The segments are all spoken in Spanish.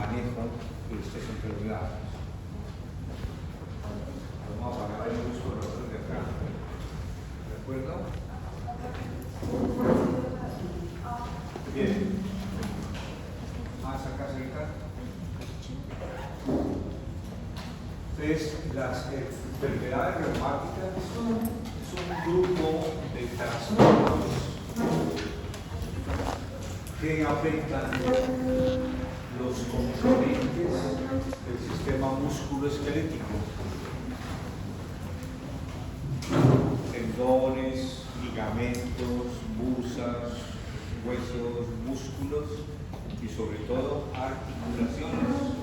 manejo de estas enfermedades. Vamos a apagar el luz con nosotros de acá. ¿De acuerdo? Bien. Más acá cerca. Entonces, las enfermedades reumáticas es un grupo de trastornos que afectan los componentes del sistema musculoesquelético, tendones, ligamentos, busas, huesos, músculos y sobre todo articulaciones.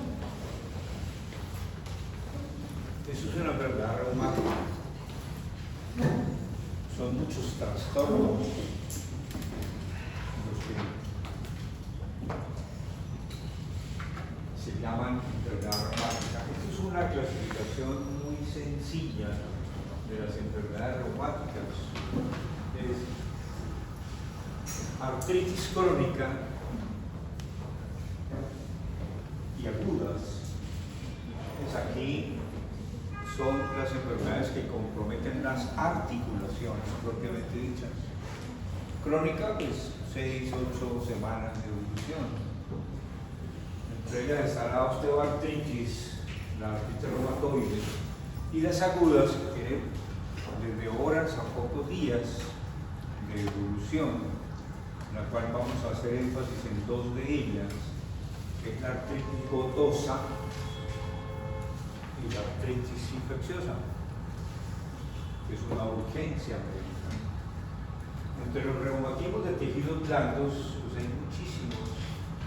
Eso es una enfermedad reumática. Son muchos trastornos los que se llaman enfermedad reumática. Esto es una clasificación muy sencilla de las enfermedades reumáticas. Es artritis crónica y agudas. Es aquí son las enfermedades que comprometen las articulaciones propiamente dichas. Crónica, pues 6, 8 semanas de evolución. Entre ellas está la osteoartritis, la artritis reumatoide, y las agudas, que tienen desde horas a pocos días de evolución, en la cual vamos a hacer énfasis en dos de ellas, que es la artritis gotosa y la artritis infecciosa, que es una urgencia médica. Entre los reumatismos de tejidos blandos, pues hay muchísimos,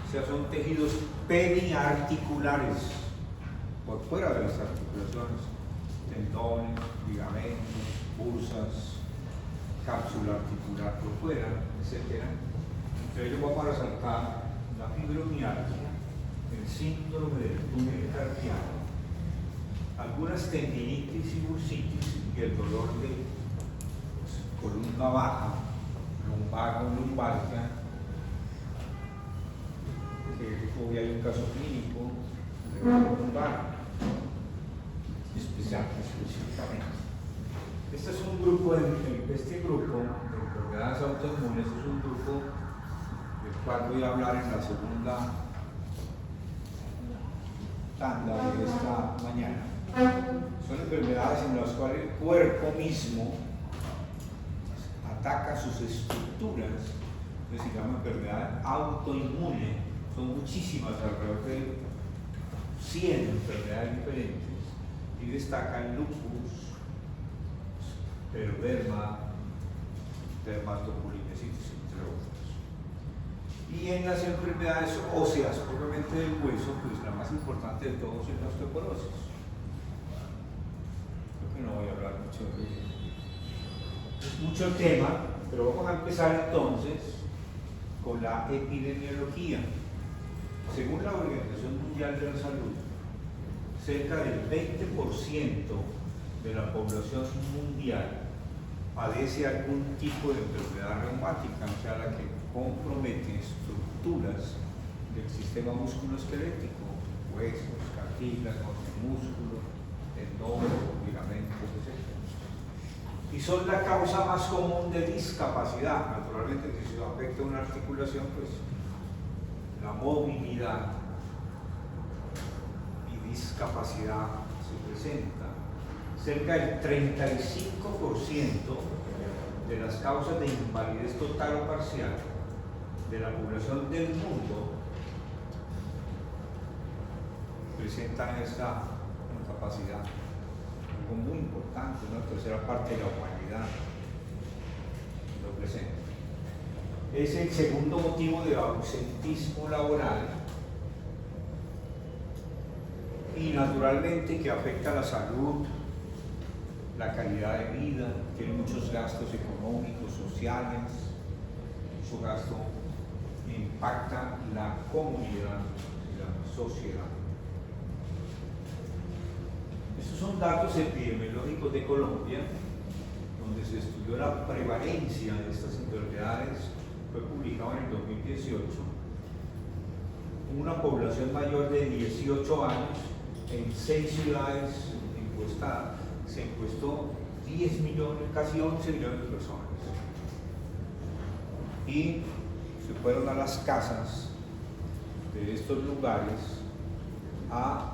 o sea, son tejidos periarticulares, por fuera de las articulaciones, tendones, ligamentos, bursas, cápsula articular por fuera, etc. Entre ellos vamos a resaltar la fibromialgia, el síndrome del túnel carpiano, algunas tendinitis y bursitis y el dolor de columna baja, lumbago, lumbalgia, que hoy hay un caso clínico de lumbar específicamente. Este es un grupo, este grupo de enfermedades autoinmunes es un grupo del cual voy a hablar en la segunda tanda de esta mañana. Son enfermedades en las cuales el cuerpo mismo ataca sus estructuras, que se llama enfermedad autoinmune. Son muchísimas, alrededor de 100 enfermedades diferentes, y destacan lupus, scleroderma, dermatoculinitis, entre otras. Y en las enfermedades óseas, propiamente del hueso, pues la más importante de todos es la osteoporosis. Creo que no voy a hablar mucho de ello. Es mucho el tema, pero vamos a empezar entonces con la epidemiología. Según la Organización Mundial de la Salud, cerca del 20% de la población mundial padece algún tipo de enfermedad reumática, o sea, la que compromete estructuras del sistema musculoesquelético, huesos, cartílagos, músculos, tendones, ligamentos, etc. Y son la causa más común de discapacidad. Naturalmente, si se afecta una articulación, pues la movilidad y discapacidad se presenta. Cerca del 35% de las causas de invalidez total o parcial de la población del mundo presentan esta incapacidad. Algo muy importante, una tercera parte de la humanidad lo presenta. Es el segundo motivo de ausentismo laboral y naturalmente que afecta la salud, la calidad de vida, tiene muchos gastos económicos, sociales, mucho gasto, impacta la comunidad y la sociedad. Estos son datos epidemiológicos de Colombia, donde se estudió la prevalencia de estas enfermedades, fue publicado en el 2018. una población mayor de 18 años en 6 ciudades encuestadas. Se encuestó 10 millones, casi 11 millones de personas. Y se fueron a las casas de estos lugares a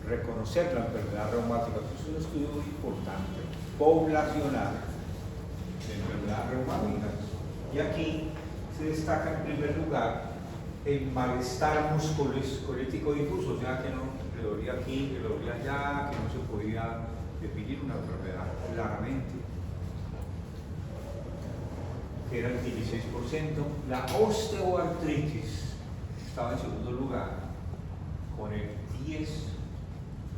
reconocer la enfermedad reumática. Es un estudio muy importante, poblacional, de enfermedades reumáticas. Y aquí se destaca en primer lugar el malestar musculoesquelético difuso, o sea que no le dolía aquí, que le dolía allá, que no se podía definir una enfermedad claramente, que era el 16%. La osteoartritis estaba en segundo lugar, con el 10,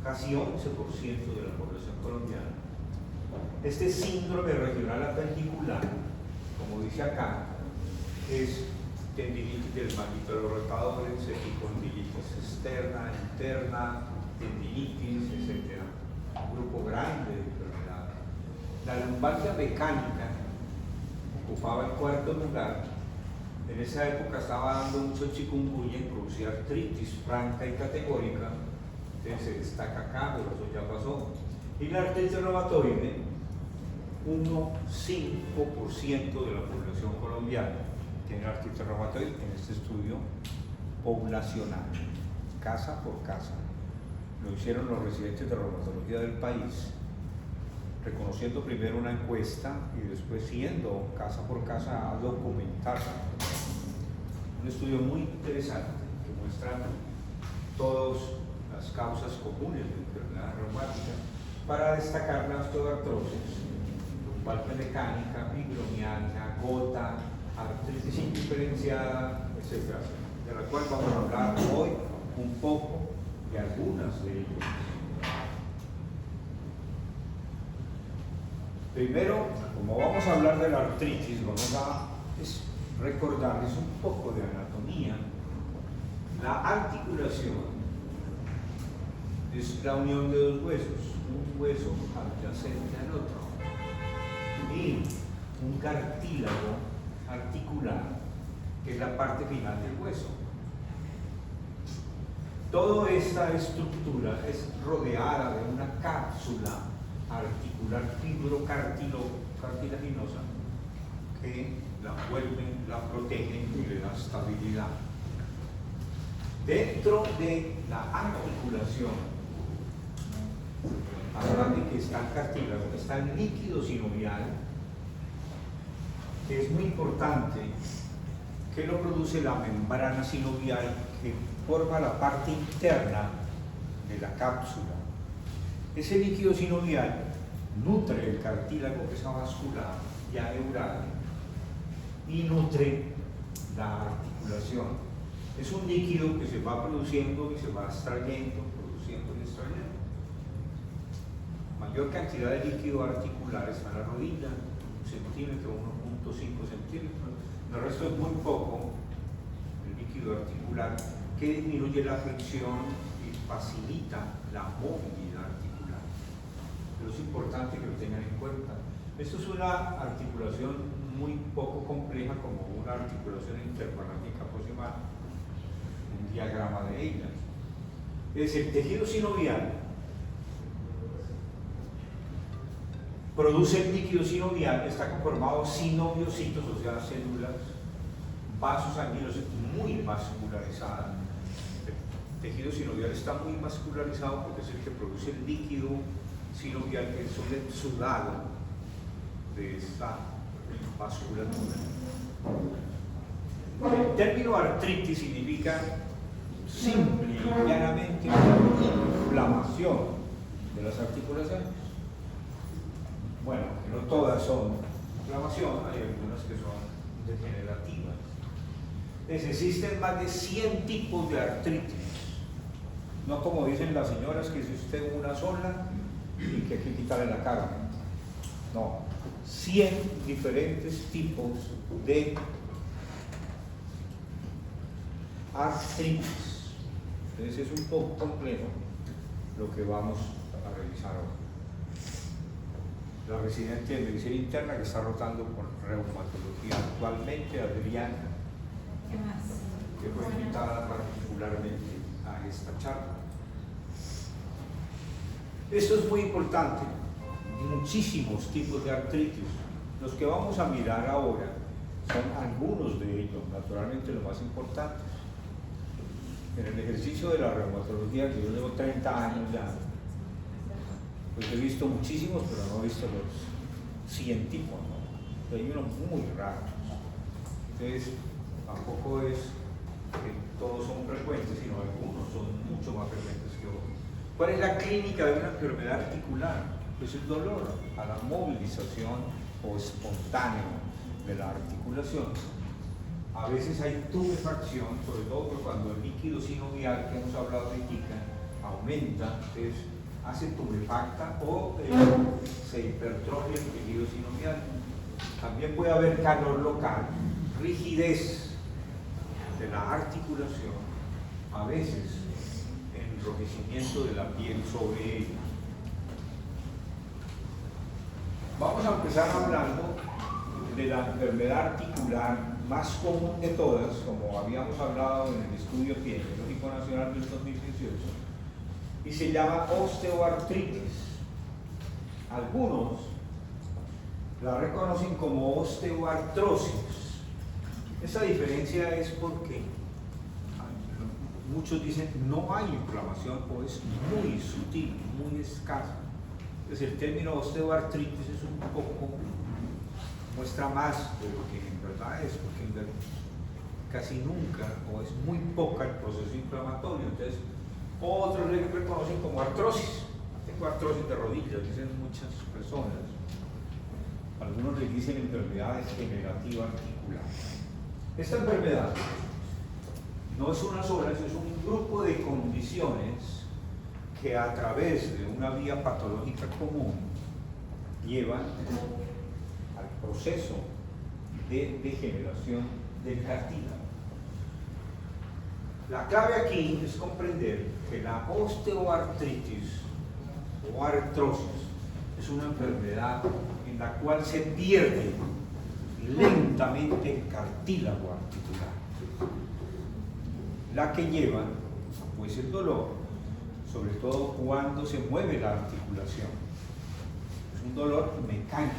casi 11% de la población colombiana. Este síndrome regional appendicular, como dice acá, es tendinitis del manguito de los rotadores, epicondilitis externa, interna, tendinitis, etc. Un grupo grande de enfermedades. La lumbalgia mecánica ocupaba el cuarto lugar. En esa época estaba dando mucho chikungunya y producía artritis franca y categórica. Entonces se destaca acá, pero eso ya pasó. Y la artritis reumatoide, 1,5% de la población colombiana tiene artritis reumatoide en este estudio poblacional, casa por casa. Lo hicieron los residentes de reumatología del país, reconociendo primero una encuesta y después yendo casa por casa a documentarla. Un estudio muy interesante que muestra todas las causas comunes de enfermedades reumáticas para destacar la osteoartrosis, lumbalgia mecánica, fibromialgia, gota, artritis indiferenciada, etc., de la cual vamos a hablar hoy un poco de algunas de ellas. Primero, como vamos a hablar de la artritis, vamos a recordarles un poco de anatomía. La articulación es la unión de dos huesos, un hueso adyacente al otro, y un cartílago articular, que es la parte final del hueso. Toda esta estructura es rodeada de una cápsula articular fibrocartilaginosa que la envuelve, la protege y le da estabilidad. Dentro de la articulación, además de que está el cartílago, está el líquido sinovial, que es muy importante, que lo produce la membrana sinovial que forma la parte interna de la cápsula. Ese líquido sinovial nutre el cartílago, que es avascular y aneural, y nutre la articulación. Es un líquido que se va produciendo y se va extrayendo, produciendo y extrayendo. Mayor cantidad de líquido articular está en la rodilla, 1 centímetro, 1,5 centímetros. El resto es muy poco, el líquido articular, que disminuye la fricción y facilita la movilidad articular. Pero es importante que lo tengan en cuenta. Esto es una articulación muy poco compleja, como una articulación interfalángica proximal, un diagrama de ella. Es el tejido sinovial, produce el líquido sinovial, está conformado de sinoviocitos, o sea, células, vasos sanguíneos muy vascularizadas. El tejido sinovial está muy vascularizado porque es el que produce el líquido sinovial, que es un exudado de esta vasculatura. El término artritis significa simple y llanamente una inflamación de las articulaciones. Bueno, que no todas son inflamación, hay algunas que son degenerativas. Entonces, existen más de 100 tipos de artritis. No como dicen las señoras que existe una sola y que hay que quitarle la carne. No, 100 diferentes tipos de artritis. Entonces es un poco complejo lo que vamos a revisar hoy. La residente de medicina interna que está rotando por reumatología actualmente, Adriana. ¿Qué más? que fue invitada particularmente a esta charla. Esto es muy importante. Muchísimos tipos de artritis. Los que vamos a mirar ahora son algunos de ellos, naturalmente los más importantes. En el ejercicio de la reumatología, que yo llevo 30 años ya, pues he visto muchísimos, pero no he visto los 100 tipos, ¿no? Hay unos muy raros. Entonces, tampoco es que todos son frecuentes, sino algunos son mucho más frecuentes que otros. ¿Cuál es la clínica de una enfermedad articular? Pues el dolor a la movilización o espontáneo de la articulación. A veces hay tumefacción, sobre todo cuando el líquido sinovial, que hemos hablado de Kika, aumenta, entonces hace tumefacta o se hipertrofia el tejido sinovial. También puede haber calor local, rigidez de la articulación, a veces enrojecimiento de la piel sobre ella. Vamos a empezar hablando de la enfermedad articular más común de todas, como habíamos hablado en el estudio epidemiológico nacional del 2018, y se llama osteoartritis. Algunos la reconocen como osteoartrosis. Esa diferencia es porque muchos dicen no hay inflamación o es muy sutil, muy escasa. Entonces el término osteoartritis es un poco, muestra más de lo que en verdad es, porque en verdad casi nunca o es muy poca el proceso inflamatorio. Entonces otros le reconocen como artrosis. Tengo artrosis de rodillas, dicen muchas personas. Algunos le dicen enfermedad degenerativa articular. Esta enfermedad no es una sola, es un grupo de condiciones que a través de una vía patológica común llevan al proceso de degeneración del cartílago. La clave aquí es comprender que la osteoartritis o artrosis es una enfermedad en la cual se pierde lentamente el cartílago articular, la que lleva pues el dolor, sobre todo cuando se mueve la articulación. Es un dolor mecánico.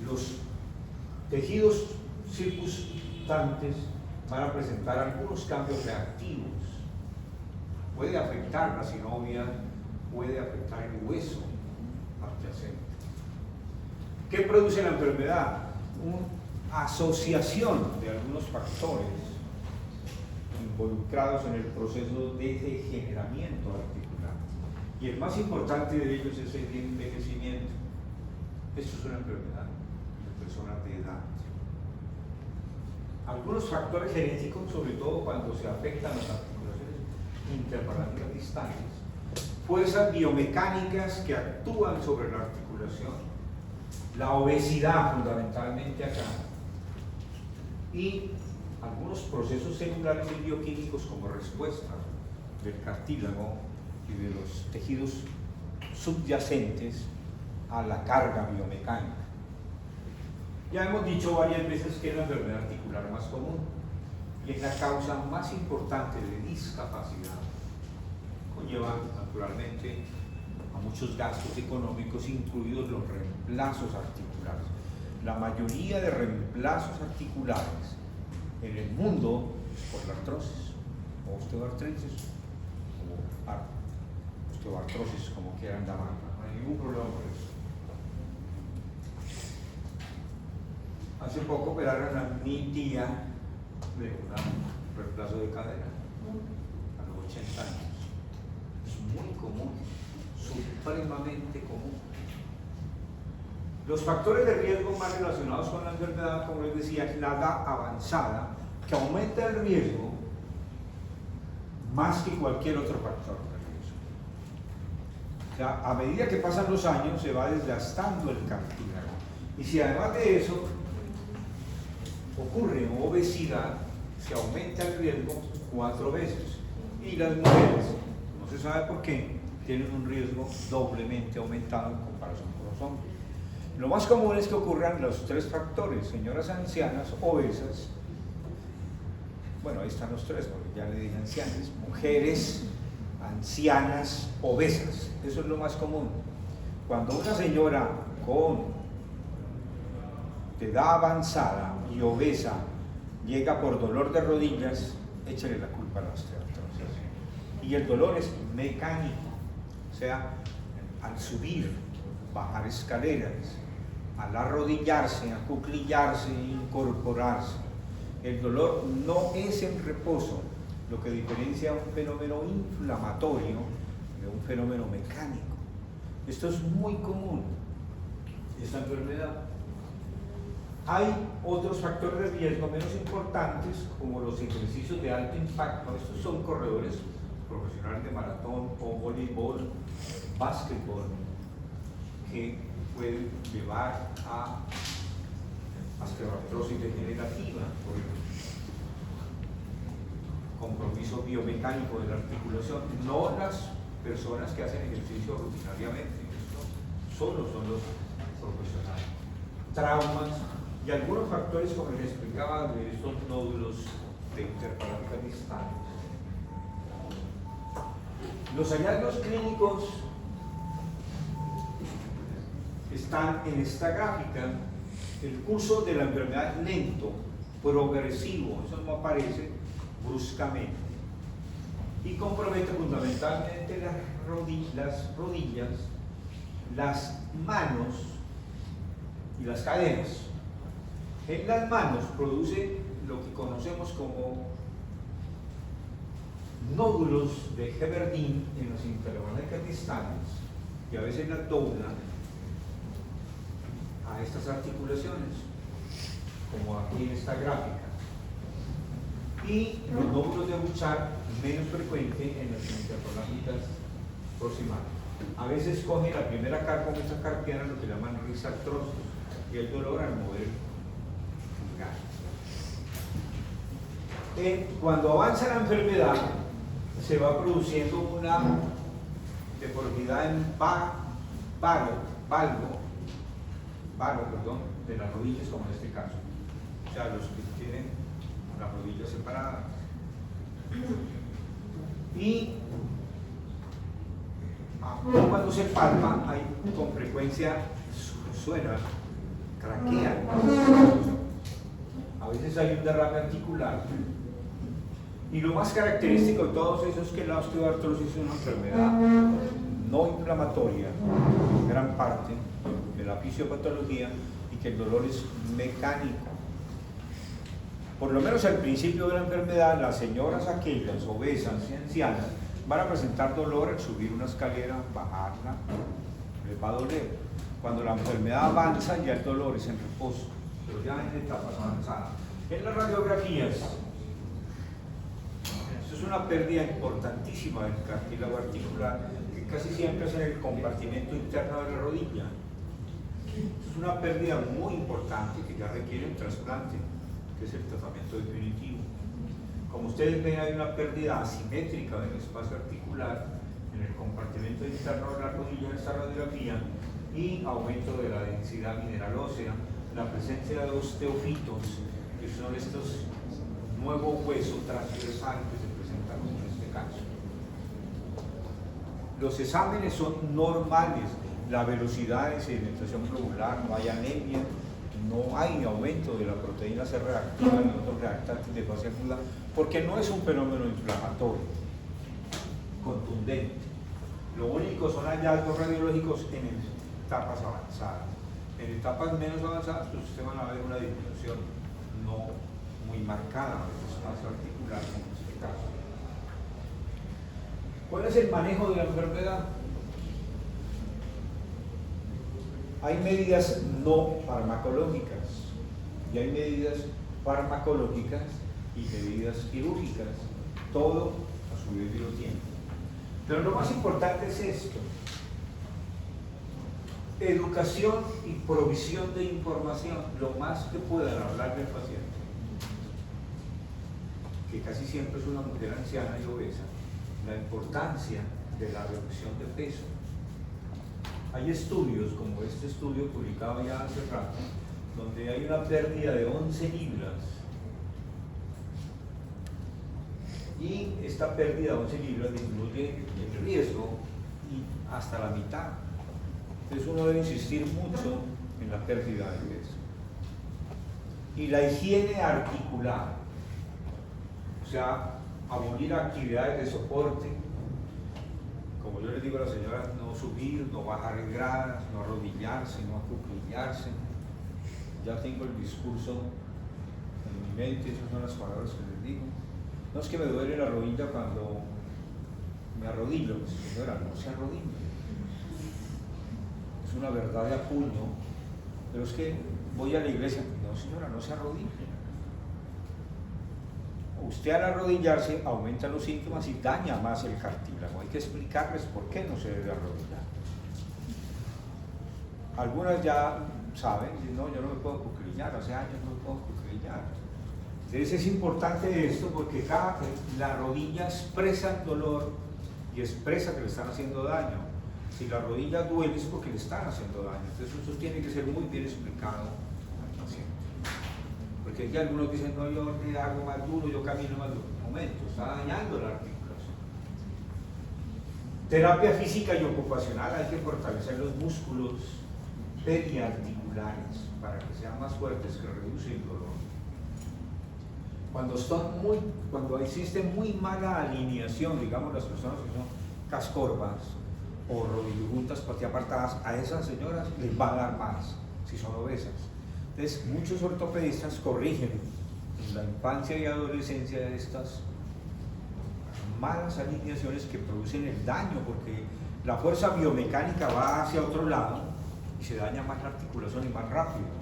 Los tejidos circunstantes van a presentar algunos cambios reactivos. Puede afectar la sinovia, puede afectar el hueso adyacente. ¿Qué produce la enfermedad? Una asociación de algunos factores involucrados en el proceso de degeneramiento articular. Y el más importante de ellos es el envejecimiento. Esto es una enfermedad de personas de edad. Algunos factores genéticos, sobre todo cuando se afectan las articulaciones interparalelas distales, fuerzas biomecánicas que actúan sobre la articulación, la obesidad fundamentalmente acá, y algunos procesos celulares y bioquímicos como respuesta del cartílago y de los tejidos subyacentes a la carga biomecánica. Ya hemos dicho varias veces que es la enfermedad articular más común y es la causa más importante de discapacidad. Conlleva naturalmente a muchos gastos económicos, incluidos los reemplazos articulares. La mayoría de reemplazos articulares en el mundo es por la artrosis, o osteoartritis, o osteoartrosis, como quieran llamarla. No hay ningún problema por eso. Hace poco operaron a mi tía de un reemplazo de cadera a los 80 años. Es muy común, supremamente común. Los factores de riesgo más relacionados con la enfermedad, como les decía, es la edad avanzada, que aumenta el riesgo más que cualquier otro factor de riesgo. O sea, a medida que pasan los años se va desgastando el cartílago. Y si además de eso ocurre obesidad, se aumenta el riesgo 4 veces. Y las mujeres, no se sabe por qué, tienen un riesgo doblemente aumentado en comparación con los hombres. Lo más común es que ocurran los 3 factores: señoras ancianas, obesas, bueno, ahí están los tres, porque ya le dije ancianas, mujeres ancianas obesas, eso es lo más común. Cuando una señora con edad avanzada y obesa llega por dolor de rodillas, échale la culpa a la osteoartrosis. Y el dolor es mecánico, o sea, al subir, bajar escaleras, al arrodillarse, acuclillarse, incorporarse. El dolor no es en reposo, lo que diferencia un fenómeno inflamatorio de un fenómeno mecánico. Esto es muy común, esta enfermedad. Hay otros factores de riesgo menos importantes, como los ejercicios de alto impacto. Estos son corredores profesionales de maratón o voleibol, básquetbol, que pueden llevar a osteoartrosis degenerativa por el compromiso biomecánico de la articulación, no las personas que hacen ejercicio rutinariamente, esto solo son los profesionales. Traumas y algunos factores, como les explicaba, de estos nódulos de interparásica distales. Los hallazgos clínicos están en esta gráfica. El curso de la enfermedad es lento, progresivo, eso no aparece bruscamente, y compromete fundamentalmente las rodillas, las manos y las caderas. En las manos produce lo que conocemos como nódulos de Heberdin en las interparásica distales, y a veces las doblan a estas articulaciones, como aquí en esta gráfica. Y los nódulos de Bouchard, menos frecuente en las interparásitas proximales. A veces coge la primera carpa metacarpiana, lo que llaman risartrosis, y el dolor al mover el cuando avanza la enfermedad, se va produciendo una deformidad en varo de las rodillas, como en este caso. O sea, los que tienen las rodillas separadas. Y cuando se palpa, hay con frecuencia suena, craquea. A veces hay un derrame articular. Y lo más característico de todos eso es que la osteoartrosis es una enfermedad no inflamatoria, en gran parte de la fisiopatología, y que el dolor es mecánico. Por lo menos al principio de la enfermedad, las señoras aquellas obesas y ancianas van a presentar dolor al subir una escalera, bajarla, les va a doler. Cuando la enfermedad avanza, ya el dolor es en reposo, pero ya en etapas avanzadas. En las radiografías, esto es una pérdida importantísima del cartílago articular, que casi siempre es en el compartimento interno de la rodilla. Es una pérdida muy importante que ya requiere un trasplante, que es el tratamiento definitivo. Como ustedes ven, hay una pérdida asimétrica del espacio articular en el compartimento interno de la rodilla en esta radiografía, y aumento de la densidad mineral ósea, la presencia de osteofitos, que son estos nuevos huesos transversales que se presentan en este caso. Los exámenes son normales, la velocidad de sedimentación globular, no hay anemia, no hay aumento de la proteína C reactiva ni otros reactantes de fase aguda, porque no es un fenómeno inflamatorio contundente. Lo único son hallazgos radiológicos en etapas avanzadas. En etapas menos avanzadas, pues ustedes van a ver una disminución no muy marcada del espacio articular, en este caso. ¿Cuál es el manejo de la enfermedad? Hay medidas no farmacológicas y hay medidas farmacológicas y medidas quirúrgicas, todo a su debido tiempo. Pero lo más importante es esto: educación y provisión de información, lo más que puedan hablar del paciente, que casi siempre es una mujer anciana y obesa, la importancia de la reducción de peso. Hay estudios, como este estudio publicado ya hace rato, donde hay una pérdida de 11 libras Y esta pérdida de 11 libras disminuye el riesgo y hasta la mitad. Entonces uno debe insistir mucho en la pérdida de peso. Y la higiene articular, o sea, abolir actividades de soporte, como yo les digo a las señoras, no subir, no bajar en gradas, no arrodillarse, no acuclillarse. Ya tengo el discurso en mi mente, esas son las palabras que les digo. No es que me duele la rodilla cuando me arrodillo, señora, no se arrodille. Es una verdad de apuño, pero es que voy a la iglesia, no señora, no se arrodille. Usted al arrodillarse aumenta los síntomas y daña más el cartílago. Hay que explicarles por qué no se debe arrodillar. Algunas ya saben, no, yo no me puedo cuclillar, hace años no me puedo cuclillar. Entonces es importante esto porque la rodilla expresa el dolor y expresa que le están haciendo daño. Si la rodilla duele es porque le están haciendo daño. Entonces eso tiene que ser muy bien explicado al paciente. Porque ya algunos dicen, no, yo le hago más duro, yo camino más duro. Un momento, está dañando la articulación. Terapia física y ocupacional, hay que fortalecer los músculos periarticulares para que sean más fuertes, que reduce el dolor. Cuando existe muy mala alineación, digamos las personas que son cascorvas o rodilluntas patiapartadas, a esas señoras les va a dar más si son obesas. Entonces, muchos ortopedistas corrigen en la infancia y adolescencia de estas malas alineaciones que producen el daño, porque la fuerza biomecánica va hacia otro lado y se daña más la articulación y más rápido.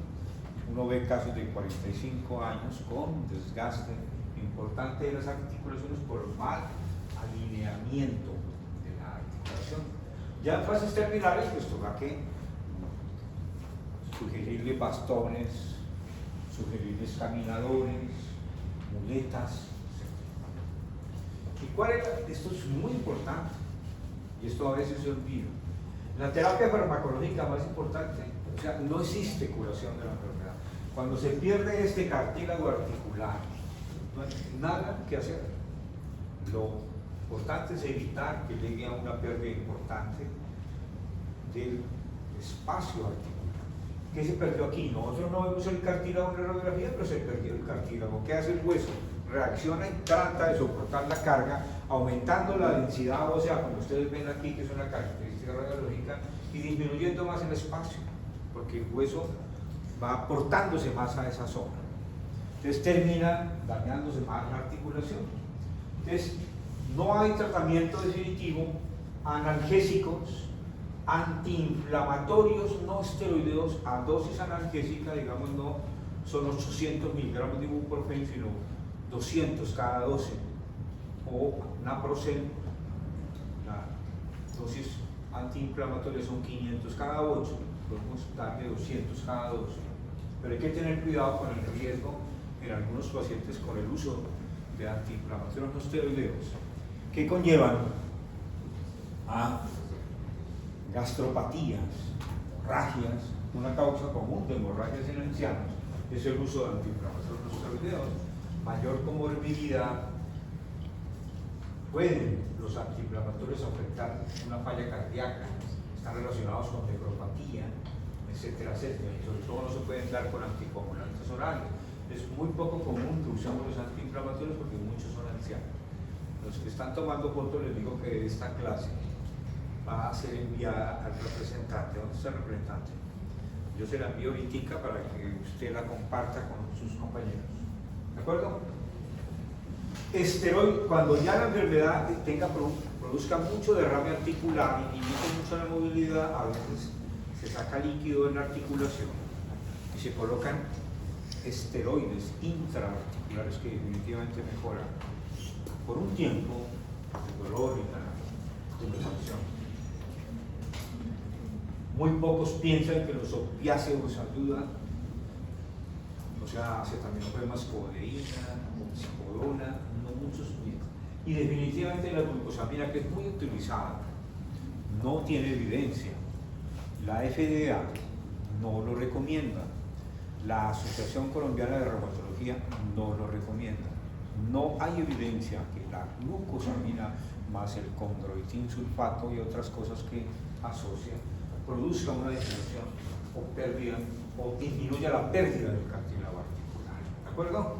Uno ve casos de 45 años con desgaste importante de las articulaciones por mal alineamiento de la articulación. Ya en fases terminales, pues toca que sugerirle bastones, sugerirles caminadores, muletas, etc. ¿Y cuál era? Esto es muy importante, y esto a veces se olvida. La terapia farmacológica más importante, o sea, no existe curación de la enfermedad. Cuando se pierde este cartílago articular, no hay nada que hacer. Lo importante es evitar que llegue a una pérdida importante del espacio articular. ¿Qué se perdió aquí? Nosotros no vemos el cartílago en la radiografía, pero se perdió el cartílago. ¿Qué hace el hueso? Reacciona y trata de soportar la carga, aumentando la densidad ósea, como ustedes ven aquí, que es una característica radiológica, y disminuyendo más el espacio, porque el hueso va aportándose más a esa zona. Entonces termina dañándose más la articulación. Entonces, no hay tratamiento definitivo, analgésicos, antiinflamatorios no esteroideos a dosis analgésica, digamos, no son 800 miligramos de ibuprofeno, sino 200 cada 12, o naproxen, la dosis antiinflamatoria son 500 cada 8, podemos darle 200 cada 12, pero hay que tener cuidado con el riesgo en algunos pacientes con el uso de antiinflamatorios no esteroideos, que conllevan a gastropatías, hemorragias. Una causa común de hemorragias en ancianos es el uso de antiinflamatorios no esteroideos. Mayor comorbilidad, pueden los antiinflamatorios afectar una falla cardíaca, están relacionados con nefropatía, etcétera, etcétera. Y sobre todo no se pueden dar con anticoagulantes orales. Es muy poco común que usemos los antiinflamatorios porque muchos son ancianos. Los que están tomando fotos les digo que esta clase va a ser enviada al representante. ¿Dónde está el representante? Yo se la envío ahorita para que usted la comparta con sus compañeros. ¿De acuerdo? Esteroide, cuando ya la enfermedad produzca mucho derrame articular y limite mucho la movilidad, a veces se saca líquido en la articulación y se colocan esteroides intraarticulares que definitivamente mejoran por un tiempo el dolor y la inflamación. Muy pocos piensan que los opiáceos ayudan, o sea, acetaminofén, codeína, oxicodona, no muchos piensan. Y definitivamente la glucosamina, que es muy utilizada, no tiene evidencia. La FDA no lo recomienda. La Asociación Colombiana de Reumatología no lo recomienda. no hay evidencia que la glucosamina más el condroitin sulfato y otras cosas que asocian produzca una disminución o pérdida o disminuya la pérdida del cartílago articular. ¿De acuerdo?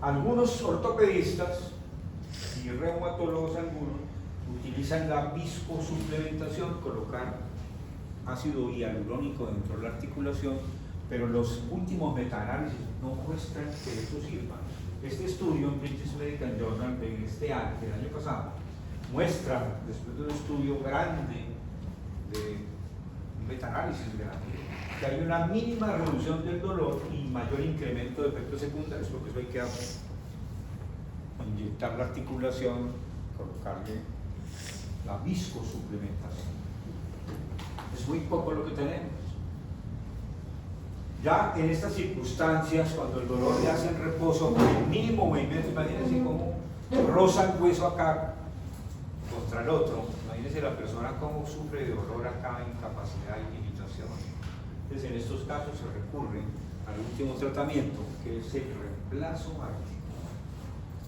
Algunos ortopedistas y reumatólogos algunos utilizan la viscosuplementación, colocar ácido hialurónico dentro de la articulación, pero los últimos metaanálisis no muestran que eso sirva. Este estudio en British Medical Journal de este año, del año pasado, muestra, después de un estudio grande, de un metaanálisis grande, que hay una mínima reducción del dolor y mayor incremento de efectos secundarios, porque eso hay que inyectar la articulación, colocarle la viscosuplementación. Es muy poco lo que tenemos. Ya en estas circunstancias, cuando el dolor ya hace en reposo, con el mínimo movimiento, imagínense cómo roza el hueso acá contra el otro, imagínense la persona cómo sufre de dolor acá, incapacidad y limitación. Entonces en estos casos se recurre al último tratamiento, que es el reemplazo articular.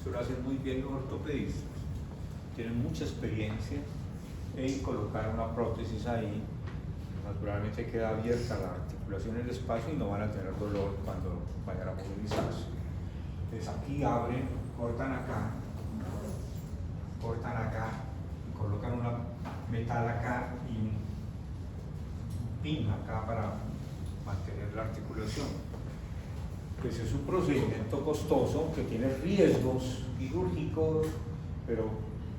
Eso lo hacen muy bien los ortopedistas, tienen mucha experiencia en colocar una prótesis ahí. Naturalmente queda abierta la articulación en el espacio y no van a tener dolor cuando vayan a movilizarse. Entonces aquí abren, cortan acá, y colocan una metal acá y un pin acá para mantener la articulación. Pues es un procedimiento costoso que tiene riesgos quirúrgicos, pero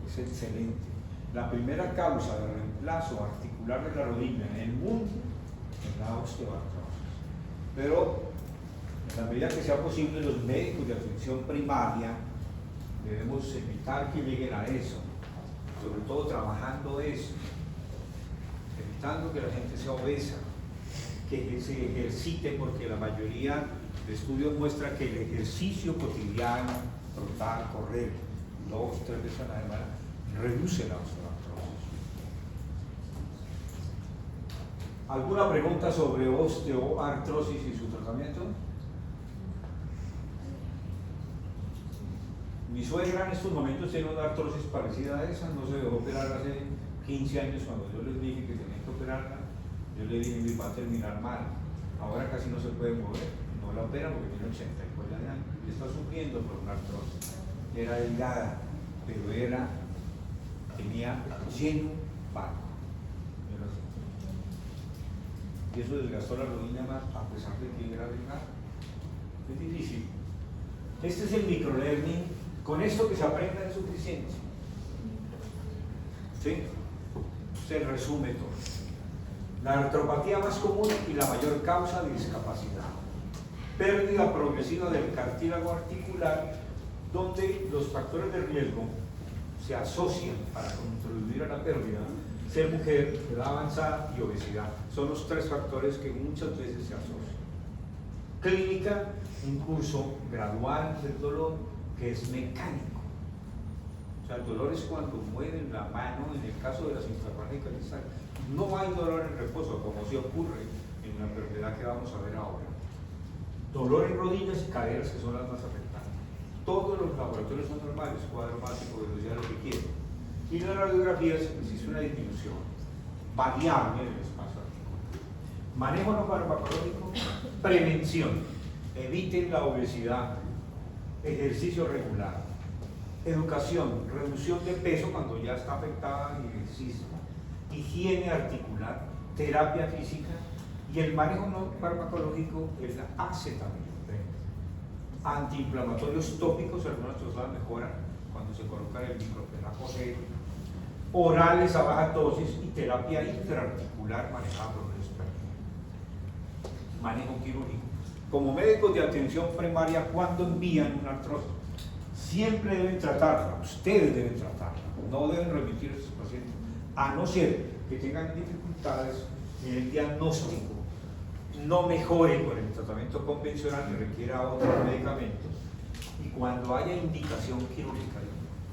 es excelente. La primera causa de reemplazo articular de la rodilla en el mundo es la osteoartrosis. Pero en la medida que sea posible, los médicos de atención primaria debemos evitar que lleguen a eso, sobre todo trabajando eso, evitando que la gente sea obesa, que se ejercite, porque la mayoría de estudios muestra que el ejercicio cotidiano, trotar, correr 2-3 veces a la semana, reduce la osteoartrosis. ¿Alguna pregunta sobre osteoartrosis y su tratamiento? Mi suegra en estos momentos tiene una artrosis parecida a esa, no se dejó operar hace 15 años cuando yo les dije que tenía que operarla. Yo le dije que va a terminar mal, ahora casi no se puede mover, no la operan porque tiene 84 años y está sufriendo por una artrosis. Era delgada, pero tenía lleno barro. Y eso desgastó la rodilla más, a pesar de que era delgada. Es difícil. Este es el microlearning. Con esto que se aprenda es suficiente. ¿Sí? Se resume todo. La artropatía más común y la mayor causa de discapacidad. Pérdida progresiva del cartílago articular, donde los factores de riesgo se asocian para contribuir a la pérdida: ser mujer, edad avanzada y obesidad. Son los 3 factores que muchas veces se asocian. Clínica, un curso gradual del dolor que es mecánico. O sea, el dolor es cuando mueven la mano, en el caso de las infrarrágicas distales. No hay dolor en reposo, como sí ocurre en la enfermedad que vamos a ver ahora. Dolor en rodillas y caderas, que son las más afectadas. Todos los laboratorios son normales, cuadro básico, velocidad, lo que quieran. Y en las radiografías existe una disminución variable del espacio articular. Manejo no farmacológico, prevención. Eviten la obesidad, ejercicio regular, educación, reducción de peso cuando ya está afectada y existe, higiene articular, terapia física, y el manejo no farmacológico es la acetaminofén. Antiinflamatorios tópicos, algunas personas mejoran cuando se coloca el diclofenaco gel, orales a baja dosis, y terapia intraarticular manejada por un experto. Manejo quirúrgico. Como médicos de atención primaria, cuando envían una artrosis, siempre deben tratarla, ustedes deben tratarla, no deben remitir a estos pacientes, a no ser que tengan dificultades en el diagnóstico, no mejore con el tratamiento convencional y requiera otros medicamentos, y cuando haya indicación quirúrgica,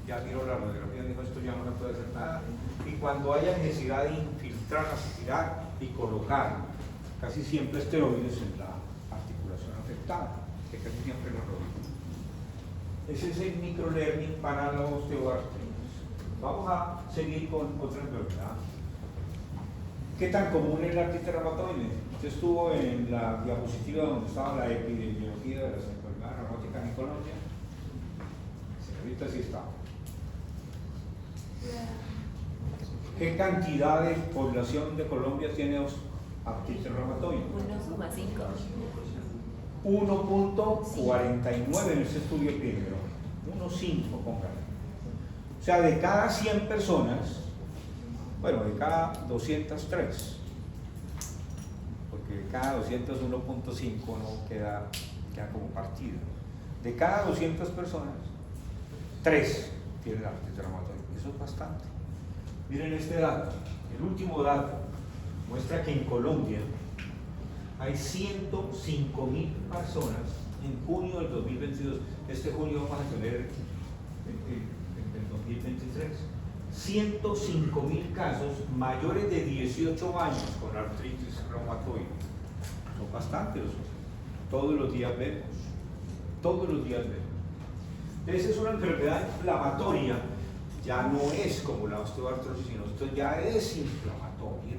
ya miró la radiografía y dijo esto ya no se puede hacer nada, y cuando haya necesidad de infiltrar, aspirar y colocar casi siempre esteroides en la articulación afectada, que casi siempre la rodilla. Ese es el microlearning para la osteoartritis. Vamos a seguir con otra enfermedad. ¿Qué tan común es la artritis reumatoide? Usted estuvo en la diapositiva donde estaba la epidemiología de las enfermedades reumáticas en Colombia. Señorita, sí está. ¿Qué cantidad de población de Colombia tiene artritis reumatoide? 1.49 en ese estudio epidemiológico. 1.5, póngale. O sea, de cada 100 personas, bueno, de cada 203, porque de cada 200 1.5 no queda como partido. De cada 200 personas, 3 tienen artritis reumatoide. Eso es bastante. Miren este dato, el último dato muestra que en Colombia hay 105.000 personas en junio del 2022. Este junio vamos a tener el 2023. 105.000 casos mayores de 18 años con artritis reumatoide. Son bastantes, todos los días vemos. Todos los días vemos. Esa es una enfermedad inflamatoria. Ya no es como la osteoartrosis, sino esto ya es inflamatoria.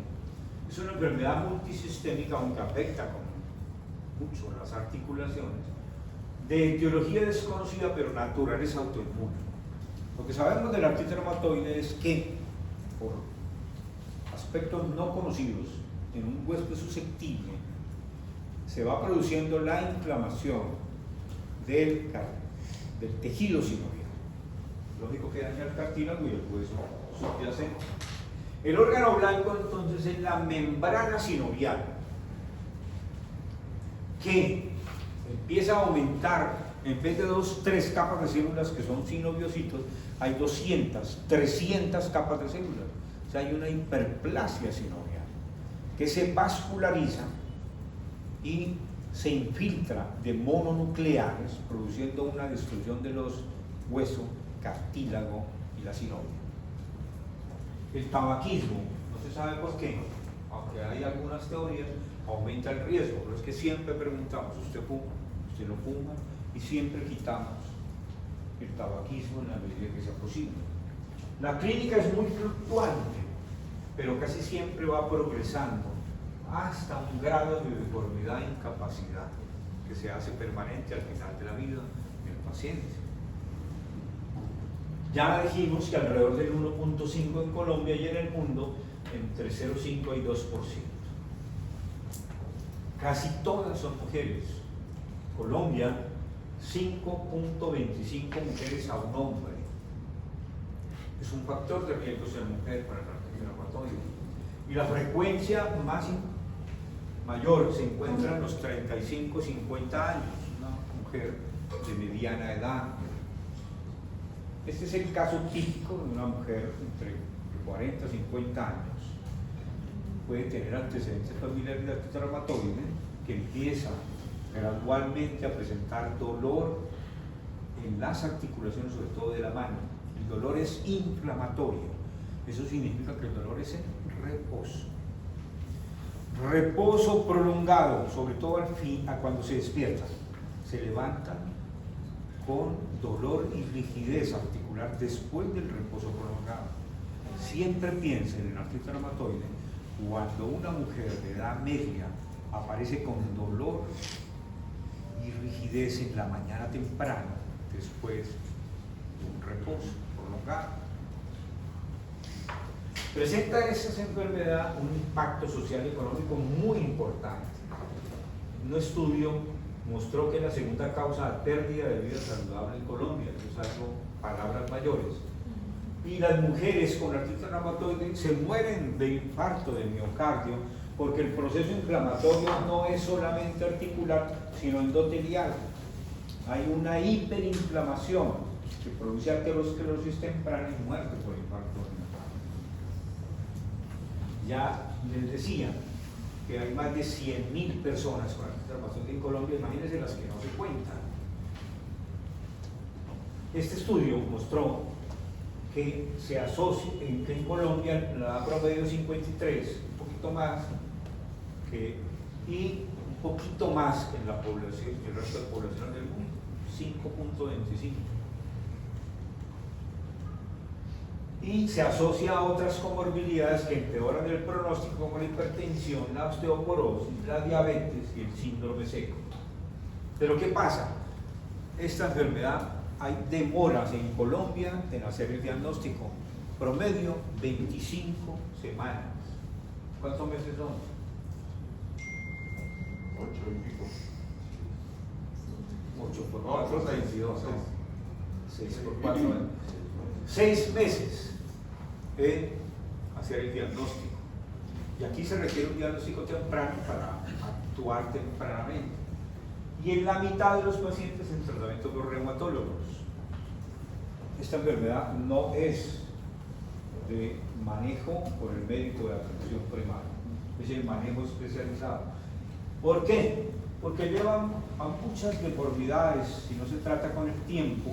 Es una enfermedad multisistémica, aunque afecta mucho las articulaciones, de etiología desconocida, pero naturaleza autoinmune. Lo que sabemos de la artritis reumatoide es que, por aspectos no conocidos, en un huésped susceptible, se va produciendo la inflamación del tejido sinovial. Lógico que daña el cartílago y el hueso subyacente. El órgano blanco entonces es la membrana sinovial, que empieza a aumentar. En vez de 3 capas de células que son sinoviocitos, hay 200, 300 capas de células. O sea, hay una hiperplasia sinovial que se vasculariza y se infiltra de mononucleares, produciendo una destrucción de los huesos, cartílago y la sinovia. El tabaquismo, no se sabe por qué, aunque hay algunas teorías, aumenta el riesgo, pero es que siempre preguntamos, ¿usted fuma? ¿Usted no fuma? Y siempre quitamos el tabaquismo en la medida que sea posible. La clínica es muy fluctuante, pero casi siempre va progresando hasta un grado de deformidad e incapacidad que se hace permanente al final de la vida del paciente. Ya dijimos que alrededor del 1.5 en Colombia y en el mundo entre 0.5 y 2%. Casi todas son mujeres. Colombia, 5.25 mujeres a un hombre. Es un factor de riesgo ser mujer para la artritis reumatoide. Y la frecuencia mayor se encuentra en los 35, 50 años, una mujer de mediana edad. Este es el caso típico de una mujer entre 40 y 50 años. Puede tener antecedentes familiares de artritis reumatoide, que empieza gradualmente a presentar dolor en las articulaciones, sobre todo de la mano. El dolor es inflamatorio. Eso significa que el dolor es en reposo. Reposo prolongado, sobre todo al fin, cuando se despierta. Se levanta con dolor y rigidez articular después del reposo prolongado. Siempre piensen en artritis reumatoide cuando una mujer de edad media aparece con dolor y rigidez en la mañana temprana después de un reposo prolongado. Presenta esa enfermedad un impacto social y económico muy importante. Un estudio mostró que la segunda causa de pérdida de vida saludable en Colombia, eso es algo, palabras mayores, y las mujeres con artritis reumatoide se mueren de infarto de miocardio porque el proceso inflamatorio no es solamente articular, sino endotelial. Hay una hiperinflamación que produce aterosclerosis temprana y muerte por infarto de miocardio. Ya les decía que hay más de 100.000 personas con artritis reumatoide en Colombia, imagínense las que no se cuentan. Este estudio mostró que se asocia, que en Colombia la edad promedio es 53, un poquito más, y un poquito más en la población, en el resto de la población del mundo, 5.25. y se asocia a otras comorbilidades que empeoran el pronóstico, como la hipertensión, la osteoporosis, la diabetes y el síndrome seco. Pero ¿qué pasa? Esta enfermedad, hay demoras en Colombia en hacer el diagnóstico, promedio 25 semanas. ¿Cuántos meses son? 8 y pico. 8 por 4, 22. 6 por 4, 6. 6 meses en hacer el diagnóstico. Y aquí se requiere un diagnóstico temprano para actuar tempranamente. Y en la mitad de los pacientes en tratamiento por reumatólogos. Esta enfermedad no es de manejo por el médico de atención primaria, es el manejo especializado. ¿Por qué? Porque llevan a muchas deformidades si no se trata con el tiempo.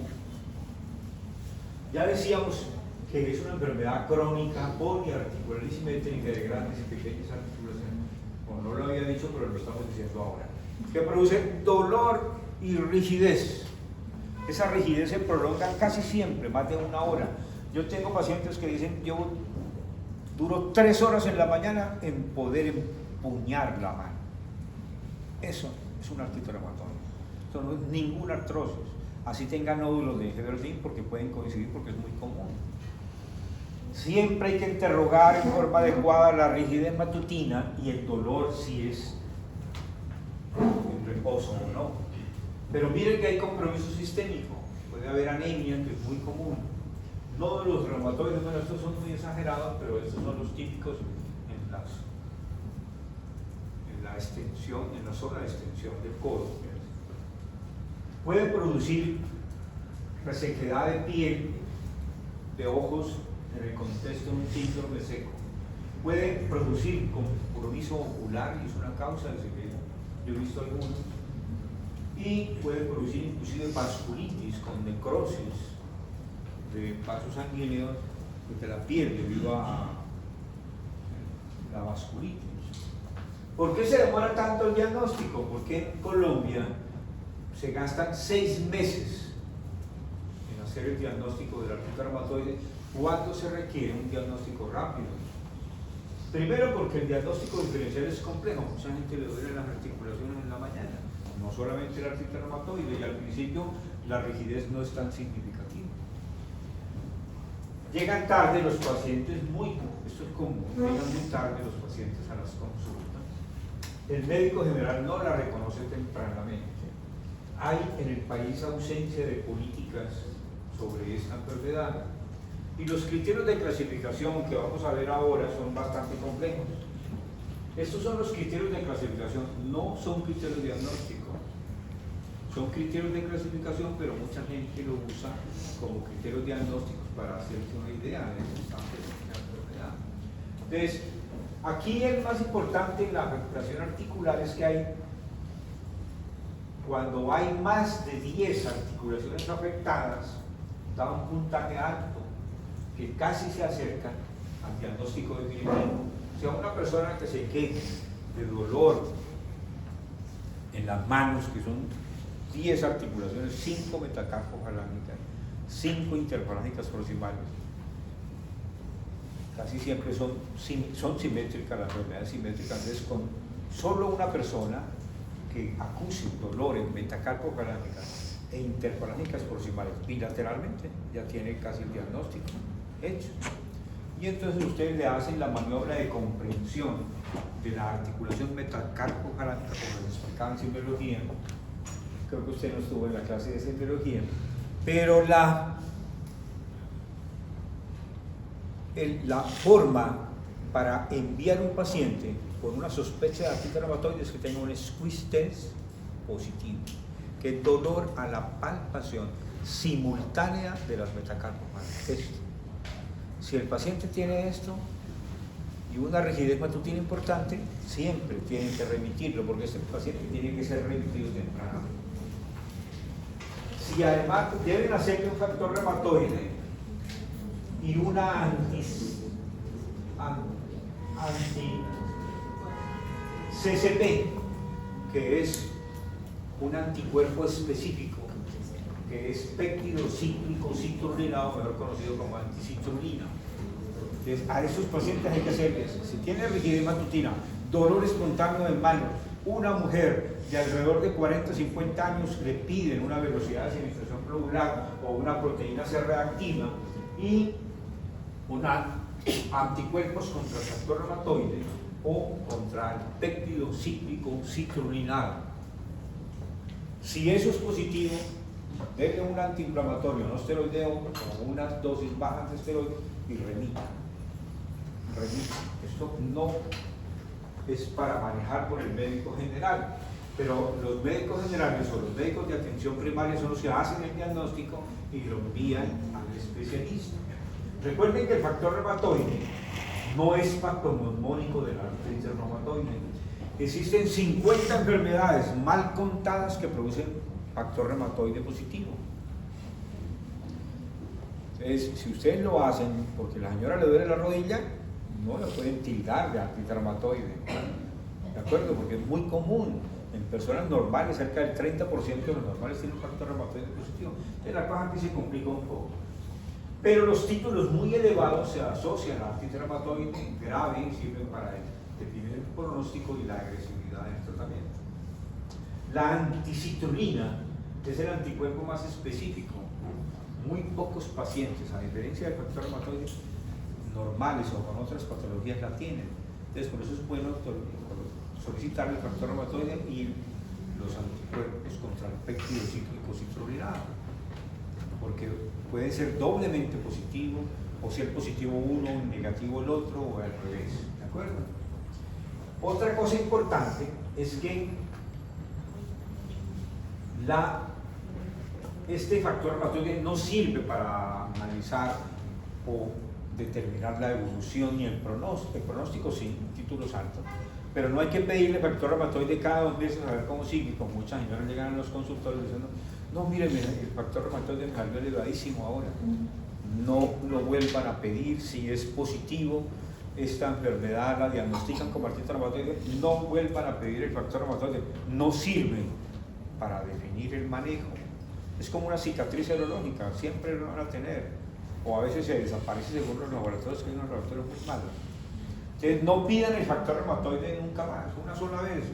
Ya decíamos que es una enfermedad crónica, poliarticular y simétrica de grandes y pequeñas articulaciones. Como no lo había dicho, pero lo estamos diciendo ahora. Que produce dolor y rigidez. Esa rigidez se prolonga casi siempre, más de 1 hora. Yo tengo pacientes que dicen, yo duro 3 horas en la mañana en poder empuñar la mano. Eso es un artrito reumatoide. Eso no es ninguna artrosis. Así tenga nódulos de Heberdin, porque pueden coincidir, porque es muy común. Siempre hay que interrogar en forma adecuada la rigidez matutina y el dolor, si es en reposo o no. Pero miren que hay compromiso sistémico. Puede haber anemia, que es muy común. Nódulos reumatoides, bueno, estos son muy exagerados, pero estos son los típicos en la extensión, en la zona de extensión del codo. Puede producir resequedad de piel, de ojos, en el contexto de un síndrome seco. Puede producir compromiso ocular, y es una causa de ceguera, yo he visto algunos, y puede producir inclusive vasculitis con necrosis de vasos sanguíneos de la piel debido a la vasculitis. ¿Por qué se demora tanto el diagnóstico? Porque en Colombia se gastan 6 meses en hacer el diagnóstico del artrito reumatoide cuando se requiere un diagnóstico rápido. Primero porque el diagnóstico diferencial es complejo, mucha gente le duele las articulaciones en la mañana, no solamente el artrito reumatoide, y al principio la rigidez no es tan significativa. Llegan tarde los pacientes, esto es común, llegan muy tarde los pacientes a las consultas. El médico general no la reconoce tempranamente. Hay en el país ausencia de políticas sobre esta enfermedad. Y los criterios de clasificación que vamos a ver ahora son bastante complejos. Estos son los criterios de clasificación, no son criterios diagnósticos. Son criterios de clasificación, pero mucha gente lo usa como criterios diagnósticos para hacerse una idea de esta enfermedad. Entonces, aquí el más importante en la afectación articular es que hay, cuando hay más de 10 articulaciones afectadas, da un puntaje alto, que casi se acerca al diagnóstico definitivo. O sea, una persona que se queje de dolor en las manos, que son 10 articulaciones, 5 metacarpofalángicas, 5 interfalángicas proximales, casi siempre son simétricas, las enfermedades simétricas. Entonces, con solo una persona que acuse dolor en metacarpofalángicas e interfalángicas proximales bilateralmente, ya tiene casi el diagnóstico hecho. Y entonces ustedes le hacen la maniobra de comprensión de la articulación metacarpofalángica, como les explicaba en semiología. Creo que usted no estuvo en la clase de semiología, pero la forma para enviar un paciente con una sospecha de artrito reumatoide es que tenga un squeeze test positivo, que es dolor a la palpación simultánea de las metacarpofalángicas. Si el paciente tiene esto y una rigidez matutina importante, siempre tienen que remitirlo, porque este paciente tiene que ser remitido tempranamente. Si además deben hacerle un factor reumatoide y una anti-CCP, que es un anticuerpo específico que es péptido cíclico citrulinado, mejor conocido como anticitrulina. Entonces, a esos pacientes hay que hacerles, si tiene rigidez matutina, dolor espontáneo de manos, una mujer de alrededor de 40 o 50 años le piden una velocidad de aceleración globular o una proteína C reactiva y una anticuerpos contra el factor reumatoide o contra el péptido cíclico citrulinado. Si eso es positivo, denle un antiinflamatorio no esteroideo o unas dosis bajas de esteroides y remita. Esto no es para manejar por el médico general, pero los médicos generales o los médicos de atención primaria son los que hacen el diagnóstico y lo envían al especialista. Recuerden que el factor reumatoide no es patognomónico de la artritis reumatoide. Existen 50 enfermedades mal contadas que producen factor reumatoide positivo. Entonces, si ustedes lo hacen porque la señora le duele la rodilla, no lo pueden tildar de artritis reumatoide, ¿de acuerdo? Porque es muy común. En personas normales, cerca del 30% de los normales tienen un factor reumatoide positivo. Entonces la cosa aquí se complica un poco. Pero los títulos muy elevados se asocian a artritis reumatoide grave y sirven para definir el pronóstico y la agresividad del tratamiento. La anticitrulina es el anticuerpo más específico. Muy pocos pacientes, a diferencia del factor reumatoide normales o con otras patologías, la tienen. Entonces, por eso es bueno solicitar el factor reumatoide y los anticuerpos contra el péptido cíclico citrulinado, porque puede ser doblemente positivo, o ser positivo uno, negativo el otro, o al revés, ¿de acuerdo? Otra cosa importante es que este factor reumatoide no sirve para analizar o determinar la evolución ni el pronóstico sin títulos altos. Pero no hay que pedirle factor reumatoide cada 2 meses a ver cómo sigue. Con muchas señoras llegan a los consultorios diciendo, no, mire, el factor reumatoide me salió elevadísimo ahora. No lo vuelvan a pedir. Si es positivo esta enfermedad, la diagnostican como artritis reumatoide, no vuelvan a pedir el factor reumatoide. No sirve para definir el manejo. Es como una cicatriz serológica, siempre lo van a tener. O a veces se desaparece según los laboratorios, que hay unos laboratorios muy malos. Entonces, no pidan el factor reumatoide nunca más, una sola vez.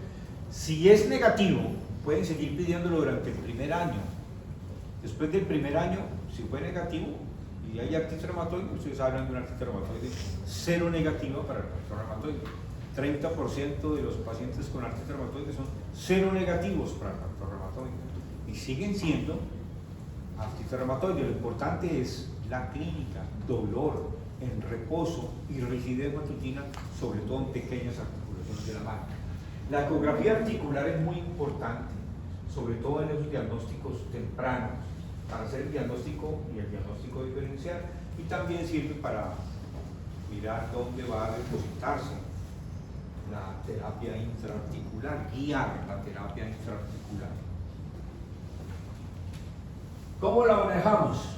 Si es negativo, pueden seguir pidiéndolo durante el primer año. Después del primer año, si fue negativo y hay artritis reumatoide, ustedes hablan de una artritis reumatoide cero negativa para el factor reumatoide. 30% de los pacientes con artritis reumatoide son cero negativos para el factor reumatoide y siguen siendo artritis reumatoide. Lo importante es la clínica, dolor en reposo y rigidez matutina, sobre todo en pequeñas articulaciones de la mano. La ecografía articular es muy importante, sobre todo en los diagnósticos tempranos, para hacer el diagnóstico y el diagnóstico diferencial, y también sirve para mirar dónde va a depositarse la terapia intraarticular, guiar la terapia intraarticular. ¿Cómo la manejamos?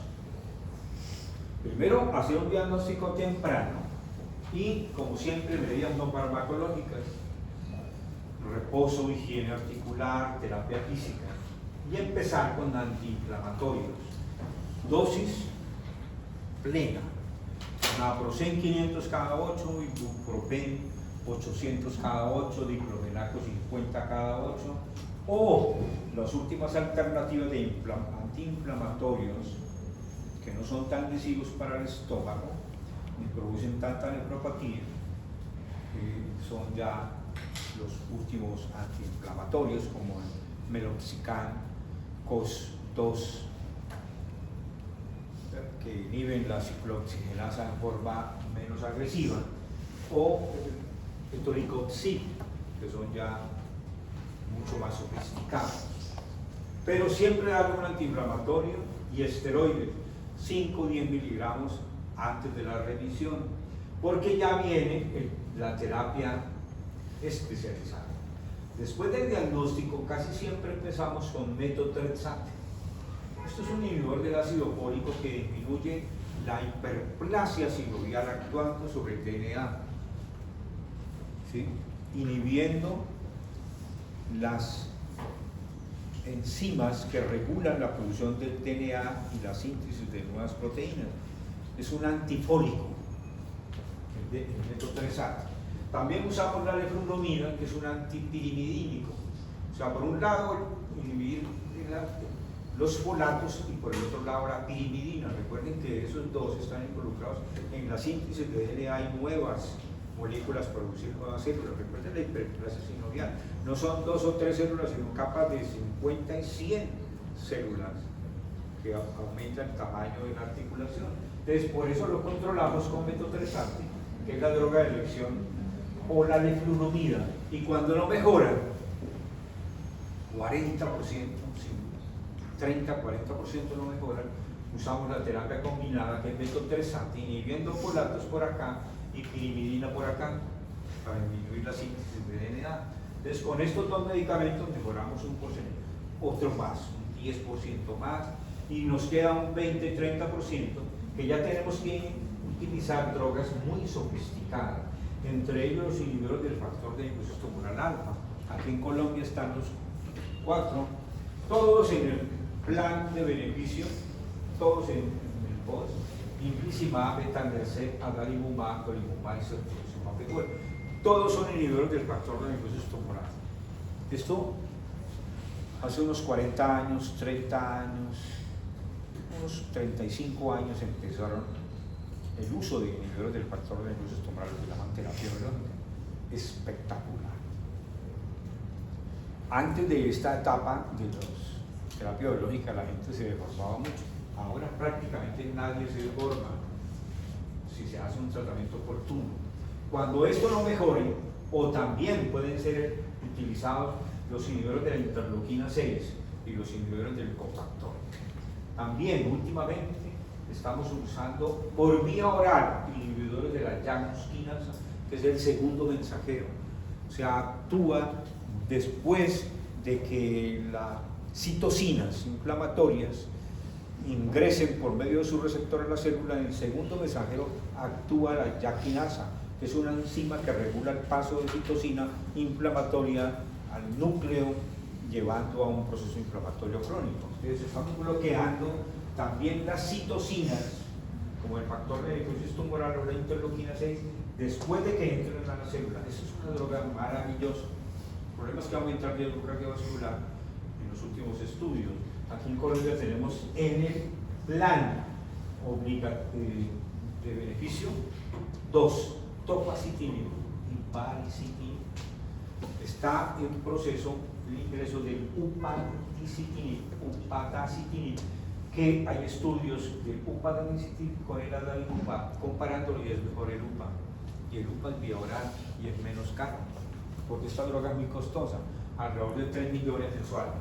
Primero, hacer un diagnóstico temprano y, como siempre, medidas no farmacológicas, reposo, higiene articular, terapia física, y empezar con antiinflamatorios. Dosis plena, naproxen 500 cada 8, ibuprofen 800 cada 8, diclofenaco 50 cada 8, o las últimas alternativas de antiinflamatorios que no son tan lesivos para el estómago ni producen tanta nefropatía, son ya los últimos antiinflamatorios como el meloxicam, COS-2, que inhiben la ciclooxigenasa en forma menos agresiva, o el toricoxib, que son ya mucho más sofisticados. Pero siempre darle un antiinflamatorio y esteroides, 5 o 10 miligramos antes de la revisión, porque ya viene la terapia especializada. Después del diagnóstico, casi siempre empezamos con metotrexate. Esto es un inhibidor del ácido fólico que disminuye la hiperplasia sinovial actuando sobre el DNA, ¿sí? Inhibiendo las enzimas que regulan la producción del DNA y la síntesis de nuevas proteínas. Es un antifólico, el metotrexato. También usamos la leflunomida, que es un antipirimidínico. O sea, por un lado, inhibir los folatos y por el otro lado la pirimidina. Recuerden que esos dos están involucrados en la síntesis de DNA y nuevas moléculas, producir nuevas células. Recuerden la hiperplasia sinovial. No son 2 o 3 células, sino capas de 50 y 100 células que aumentan el tamaño de la articulación. Entonces, por eso lo controlamos con metotrexate, que es la droga de elección, o la leflunomida. Y cuando no mejora, 40%, 30-40% no mejoran, usamos la terapia combinada, que es metotrexate, inhibiendo folatos por acá y pirimidina por acá, para disminuir la síntesis de DNA. Entonces, con estos dos medicamentos mejoramos un porcentaje, otro más, un 10% más, y nos queda un 20-30%, que ya tenemos que utilizar drogas muy sofisticadas, entre ellos los inhibidores del factor de impulso tumoral alfa. Aquí en Colombia están los 4, todos en el plan de beneficio, todos en el POS, infliximab, etanercept, adalimumab, golimumab y ceftobiprole. Todos son inhibidores del factor de impulso tumoral. Esto hace unos 40 años, 30 años, unos 35 años empezaron el uso de inhibidores del factor de impulso tumoral, que llaman terapia biológica. Espectacular. Antes de esta etapa de la terapia biológica, la gente se deformaba mucho. Ahora prácticamente nadie se deforma si se hace un tratamiento oportuno. Cuando esto no mejore, o también pueden ser utilizados los inhibidores de la interleuquina 6 y los inhibidores del cofactor. También últimamente estamos usando por vía oral inhibidores de la Janus quinasa, que es el segundo mensajero. O sea, actúa después de que las citocinas inflamatorias ingresen por medio de su receptor en la célula. En el segundo mensajero actúa la yaquinasa, que es una enzima que regula el paso de citocina inflamatoria al núcleo, llevando a un proceso inflamatorio crónico. Entonces estamos bloqueando también las citocinas, como el factor de necrosis tumoral o la interleuquina 6, después de que entren a la célula. Eso es una droga maravillosa. El problema es que aumenta el riesgo cardiovascular en los últimos estudios. Aquí en Colombia tenemos en el plan de beneficio 2, tofacitinib y baricitinib. Está en proceso el ingreso del upadacitinib, que hay estudios del upadacitinib con el adalimumab, comparándolo, y es mejor el UPA. Y el UPA es vía oral y es menos caro, porque esta droga es muy costosa, alrededor de 3 millones mensuales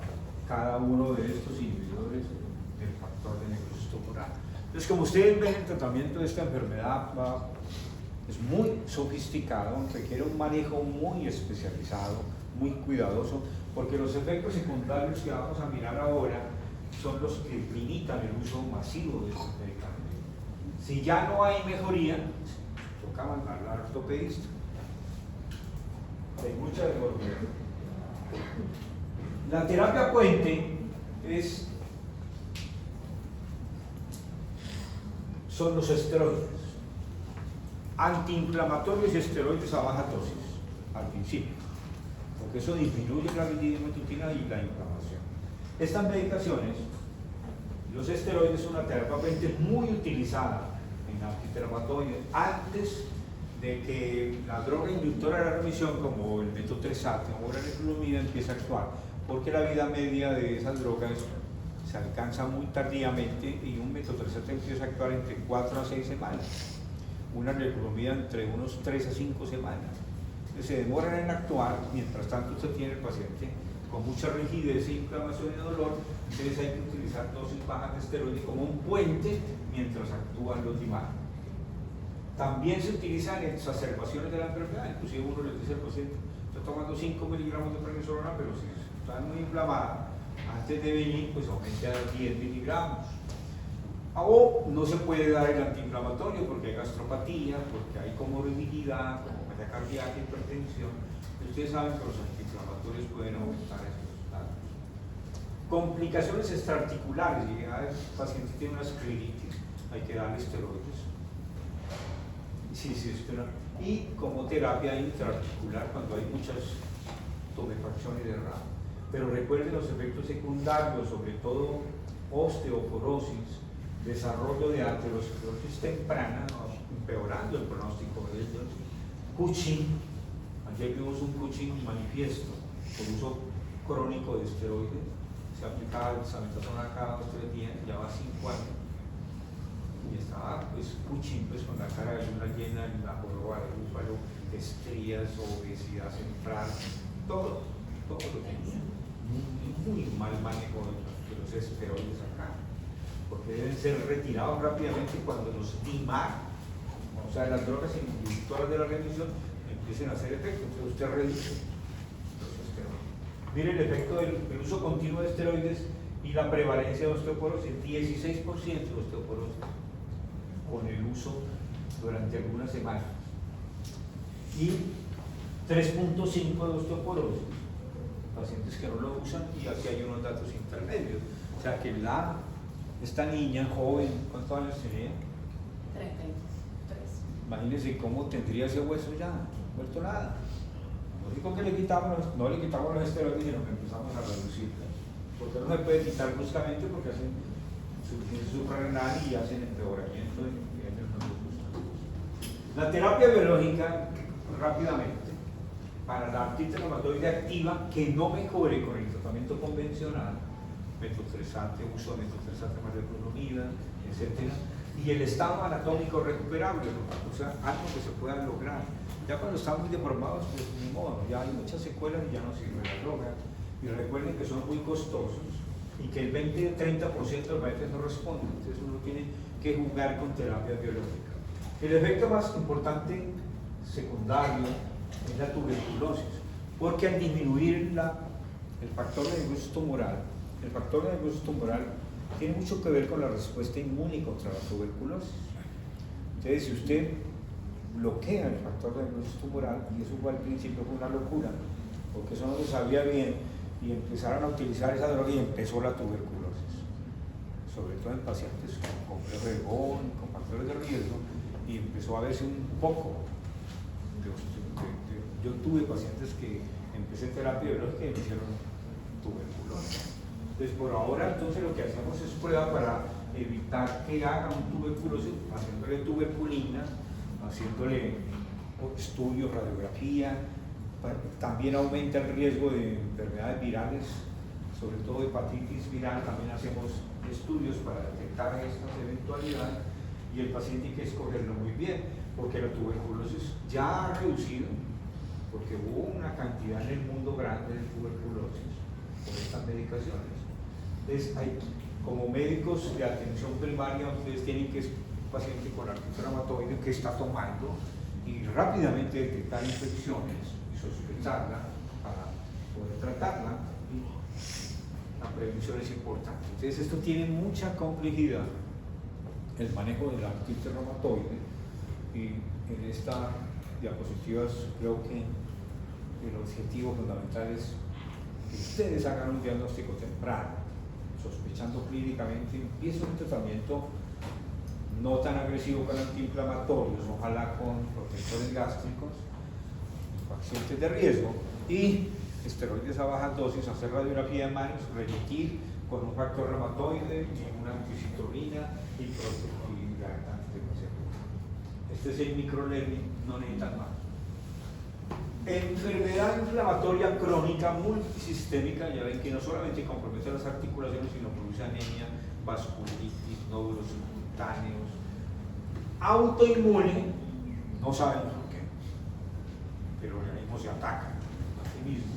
cada uno de estos inhibidores del factor de necrosis tumoral. Entonces, como ustedes ven, el tratamiento de esta enfermedad es muy sofisticado, requiere un manejo muy especializado, muy cuidadoso, porque los efectos secundarios que vamos a mirar ahora son los que limitan el uso masivo de estos medicamentos. Si ya no hay mejoría, toca mandar al ortopedista. Hay mucha deformidad. La terapia puente son los esteroides, antiinflamatorios y esteroides a baja dosis al principio, porque eso disminuye la dimetutina y la inflamación. Estas medicaciones, los esteroides, son una terapia puente muy utilizada en antiterapatoides antes de que la droga inductora de la remisión, como el metotrexate o la leflunomida, empiece a actuar, porque la vida media de esas drogas se alcanza muy tardíamente y un metotrexate empieza a actuar entre 4 a 6 semanas, una leflunomida entre unos 3 a 5 semanas. Entonces, se demoran en actuar, mientras tanto usted tiene el paciente con mucha rigidez, inflamación y dolor. Entonces hay que utilizar dosis bajas de esteroides como un puente mientras actúan los demás. También se utilizan en exacerbaciones de la enfermedad, inclusive uno le dice al paciente: está tomando 5 miligramos de prednisolona, pero si está muy inflamada, antes de venir, pues aumente a 10 miligramos. O no se puede dar el antiinflamatorio porque hay gastropatía, porque hay comorbilidad, como falla cardíaca, hipertensión. Ustedes saben que los antiinflamatorios pueden aumentar esos datos. Complicaciones extraarticulares, y el paciente tiene una escleritis, hay que darle esteroides. Y como terapia intraarticular cuando hay muchas tumefacciones de RAM. Pero recuerden los efectos secundarios, sobre todo osteoporosis, desarrollo de aterosclerosis temprana, empeorando el pronóstico de ellos. Cushing, ayer vimos un Cushing manifiesto por uso crónico de esteroides, se aplicaba el dexametasona cada 2 o 3 días, ya va 5 años. Y estaba pues Cushing pues, con la cara de luna llena, la joroba de búfalo, estrías, obesidad central, todo lo tenía. Muy mal manejo de los esteroides acá, porque deben ser retirados rápidamente cuando los DMARD, o sea, las drogas inhibitoras de la remisión, empiecen a hacer efecto. Entonces usted reduce los esteroides. Mire el efecto del uso continuo de esteroides y la prevalencia de osteoporosis, 16% de osteoporosis con el uso durante algunas semanas y 3.5 de osteoporosis pacientes que no lo usan, y aquí hay unos datos intermedios. O sea que esta niña joven, ¿cuántos años tenía? 33. Imagínense cómo tendría ese hueso ya, vuelto nada. Lo único que le quitamos, no le quitamos los esteroides, sino que empezamos a reducirlos. Porque no se puede quitar bruscamente porque hacen suprarrenal y hacen empeoramiento. La terapia biológica, rápidamente, para la artritis reumatoide activa que no mejore con el tratamiento convencional, metotrexate, uso de metotrexate más reclonamida, etc. Y el estado anatómico recuperable, o sea, algo que se pueda lograr. Ya cuando están muy deformados, pues ni modo, ya hay muchas secuelas y ya no sirve la droga. Y recuerden que son muy costosos y que el 20-30% de los pacientes no responden, entonces uno tiene que jugar con terapia biológica. El efecto más importante secundario es la tuberculosis, porque al disminuir el factor de necrosis tumoral, el factor de necrosis tumoral tiene mucho que ver con la respuesta inmune contra la tuberculosis. Entonces, si usted bloquea el factor de necrosis tumoral, y eso fue al principio fue una locura, porque eso no se sabía bien, y empezaron a utilizar esa droga y empezó la tuberculosis, sobre todo en pacientes con complejo de Bowen, con factores de riesgo, y empezó a verse un poco. Yo tuve pacientes que empecé terapia biológica y me hicieron tuberculosis. Entonces, por ahora, entonces lo que hacemos es prueba para evitar que haga un tuberculosis, haciéndole tuberculina, haciéndole estudios, radiografía. También aumenta el riesgo de enfermedades virales, sobre todo hepatitis viral. También hacemos estudios para detectar estas eventualidades, y el paciente hay que escogerlo muy bien, porque la tuberculosis ya ha reducido, porque hubo una cantidad en el mundo grande de tuberculosis por estas medicaciones. Entonces, como médicos de atención primaria, ustedes tienen que un paciente con artritis reumatoide que está tomando y rápidamente detectar infecciones y sospecharla para poder tratarla, y la prevención es importante. Entonces, esto tiene mucha complejidad, el manejo de la artritis reumatoide, y en esta diapositivas creo que el objetivo fundamental es que ustedes hagan un diagnóstico temprano, sospechando clínicamente, empieza un tratamiento no tan agresivo con antiinflamatorios, ojalá con protectores gástricos, pacientes de riesgo, y esteroides a bajas dosis, hacer radiografía de manos, remitir con un factor reumatoide, una anticitolina y este es el micronervio, no necesitan más. Enfermedad inflamatoria crónica multisistémica, ya ven que no solamente compromete las articulaciones, sino produce anemia, vasculitis, nódulos subcutáneos. Autoinmune, no saben por qué, pero el organismo se ataca a sí mismo.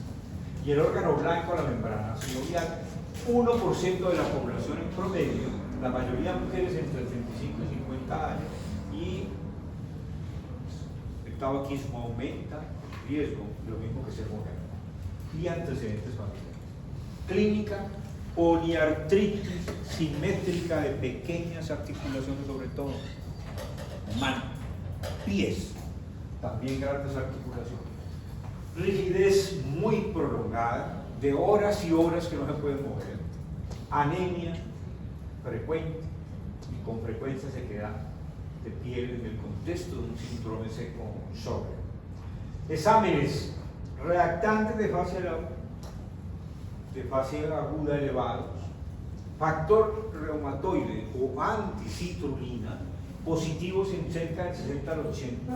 Y el órgano blanco, la membrana sinovial, 1% de la población en promedio, la mayoría de mujeres entre 35 y 50 años, y el tabaquismo aumenta el riesgo, lo mismo que ser mujer, y antecedentes familiares. Clínica, poliartritis simétrica de pequeñas articulaciones, sobre todo mano, pies, también grandes articulaciones. Rigidez muy prolongada, de horas y horas que no se pueden mover, anemia frecuente y con frecuencia se queda de piel en el contexto de un síndrome seco sólido. Exámenes reactantes de fase aguda elevados, factor reumatoide o anticitrulina positivos en cerca del 60 al 80,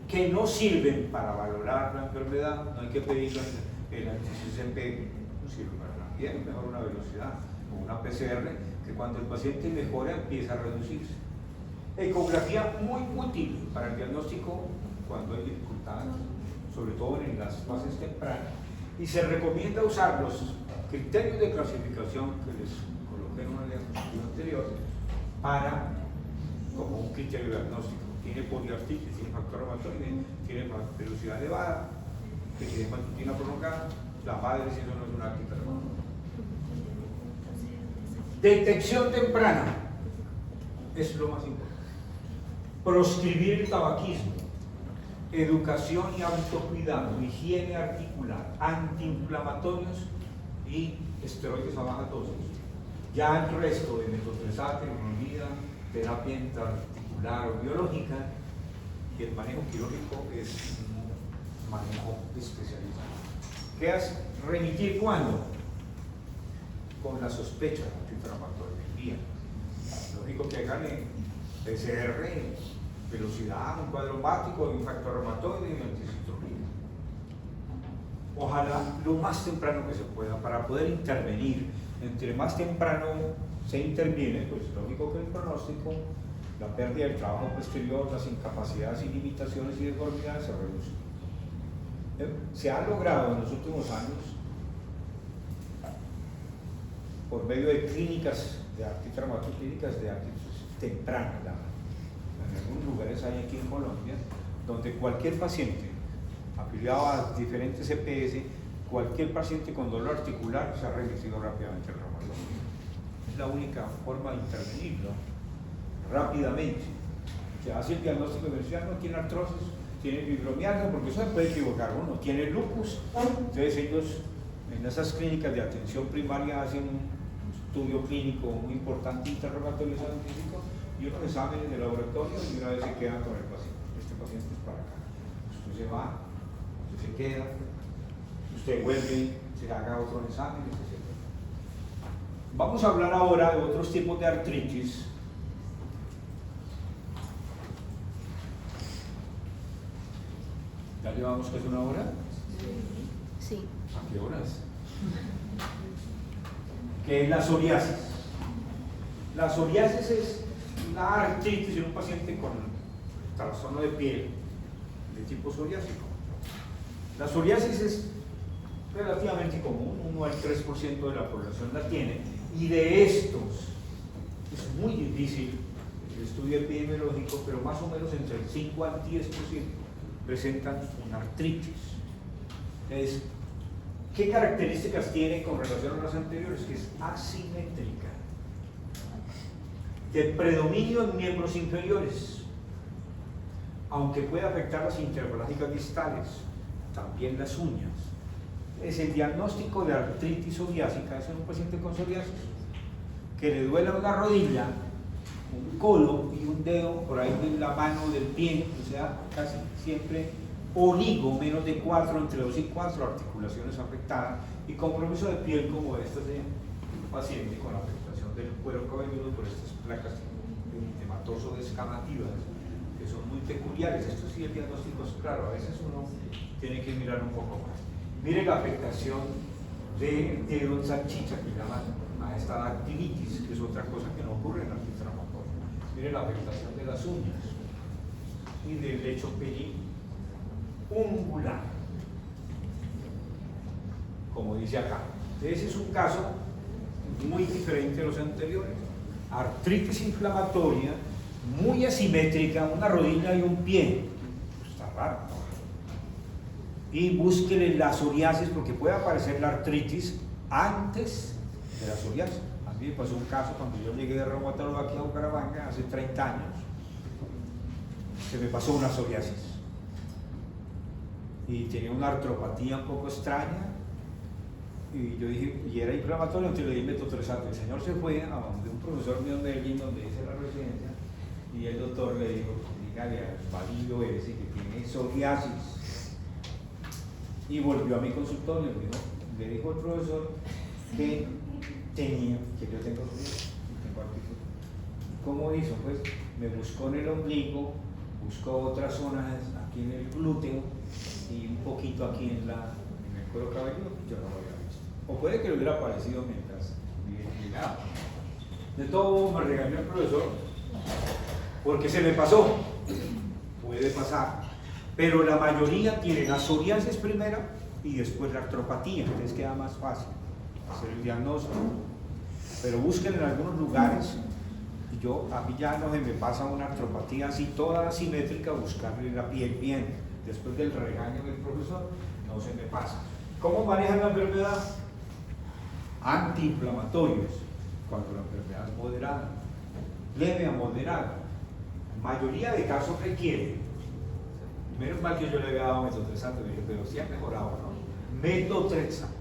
que no sirven para valorar la enfermedad. No hay que pedir el anti-CCP, no sirve para nada. Bien, mejor una velocidad o una PCR, que cuando el paciente mejora empieza a reducirse. Ecografía muy útil para el diagnóstico cuando hay dificultades, sobre todo en las fases tempranas, y se recomienda usar los criterios de clasificación que les coloqué en una diapositiva anterior como un criterio diagnóstico. Tiene poliartritis, tiene factor reumatoide, tiene velocidad elevada, que tiene matutina prolongada, la madre si eso no es una artritis reumatoide. Detección temprana es lo más importante. Proscribir el tabaquismo, educación y autocuidado, higiene articular, antiinflamatorios y esteroides a baja dosis. Ya el resto de metotrexato, hemoglobina, terapia intraarticular o biológica y el manejo quirúrgico es un manejo especializado. ¿Qué hace? ¿Remitir cuándo? Con la sospecha de antiinflamatorio. Bien. Lo único que hagan es PCR, velocidad, un cuadro básico, un factor reumatoide y anticitrulina. Ojalá lo más temprano que se pueda para poder intervenir. Entre más temprano se interviene, pues lógico que el pronóstico, la pérdida del trabajo posterior, las incapacidades y limitaciones y deformidades se reducen. Se ha logrado en los últimos años, por medio de clínicas de artritis reumatoide, clínicas de artritis temprana, en algunos lugares hay aquí en Colombia, donde cualquier paciente afiliado a diferentes EPS, cualquier paciente con dolor articular se ha remitido rápidamente al reumatólogo. Es la única forma de intervenirlo rápidamente. Se hace el diagnóstico diferencial, no tiene artrosis, tiene fibromialgia, porque eso se puede equivocar uno, tiene lupus. Entonces ellos en esas clínicas de atención primaria hacen un estudio clínico muy importante, interrogatorio científico y unos exámenes de laboratorio y una vez se quedan con el paciente. Este paciente es para acá. Usted se va, usted se queda, usted vuelve, se haga otro examen, etc. Vamos a hablar ahora de otros tipos de artritis. ¿Ya llevamos que es una hora? Sí. ¿A qué horas? Que es la psoriasis. La psoriasis es una artritis en un paciente con trastorno de piel de tipo psoriásico. La psoriasis es relativamente común, 1 al 3% de la población la tiene, y de estos es muy difícil el estudio epidemiológico, pero más o menos entre el 5 al 10% presentan una artritis. ¿Qué características tiene con relación a las anteriores? Que es asimétrica, de predominio en miembros inferiores, aunque puede afectar las interplásicas distales, también las uñas. Es el diagnóstico de artritis psoriásica, es un paciente con psoriasis, que le duela una rodilla, un codo y un dedo por ahí de la mano del pie, o sea, casi siempre oligo, menos de 4, entre 2 y 4 articulaciones afectadas, y compromiso de piel como este de un paciente con afectación del cuero cabelludo por estas placas eritematoso-descamativas, que son muy peculiares. Esto sí, el diagnóstico es claro, a veces uno tiene que mirar un poco más. Mire la afectación del dedo en salchicha, que llaman a esta dactilitis, que es otra cosa que no ocurre en la artritis reumatoide. Mire la afectación de las uñas y del lecho periungular, como dice acá. Ese es un caso muy diferente a los anteriores. Artritis inflamatoria, muy asimétrica, una rodilla y un pie. Está raro. Y búsquele la psoriasis, porque puede aparecer la artritis antes de la psoriasis. A mí me pasó un caso cuando yo llegué de reumatólogo aquí a Bucaramanga hace 30 años. Se me pasó una psoriasis. Y tenía una artropatía un poco extraña, Y yo dije, y era inflamatorio, entonces le di metotrexato. El señor se fue a donde un profesor mío de Medellín, donde hice la residencia, y el doctor le dijo, dígale al válido ese que tiene psoriasis. Y volvió a mi consultorio, le dijo al profesor que tenía, que yo tengo psoriasis, tengo artritis. ¿Cómo hizo? Pues me buscó en el ombligo, buscó otras zonas aquí en el glúteo y un poquito aquí en el cuero cabelludo, yo no lo había visto. O puede que le hubiera aparecido mientras llegaba. De todo modo me regañó el profesor porque se me pasó. Puede pasar. Pero la mayoría tiene la psoriasis primero y después la artropatía, entonces queda más fácil hacer el diagnóstico. Pero busquen en algunos lugares. A mí ya no se me pasa una artropatía así toda asimétrica, buscarle la piel bien. Después del regaño del profesor, no se me pasa. ¿Cómo manejan la enfermedad? Antiinflamatorios, cuando la enfermedad es moderada, leve a moderada. La mayoría de casos requiere, menos mal que yo le había dado metotrexato, pero sí ha mejorado, ¿no? Metotrexato.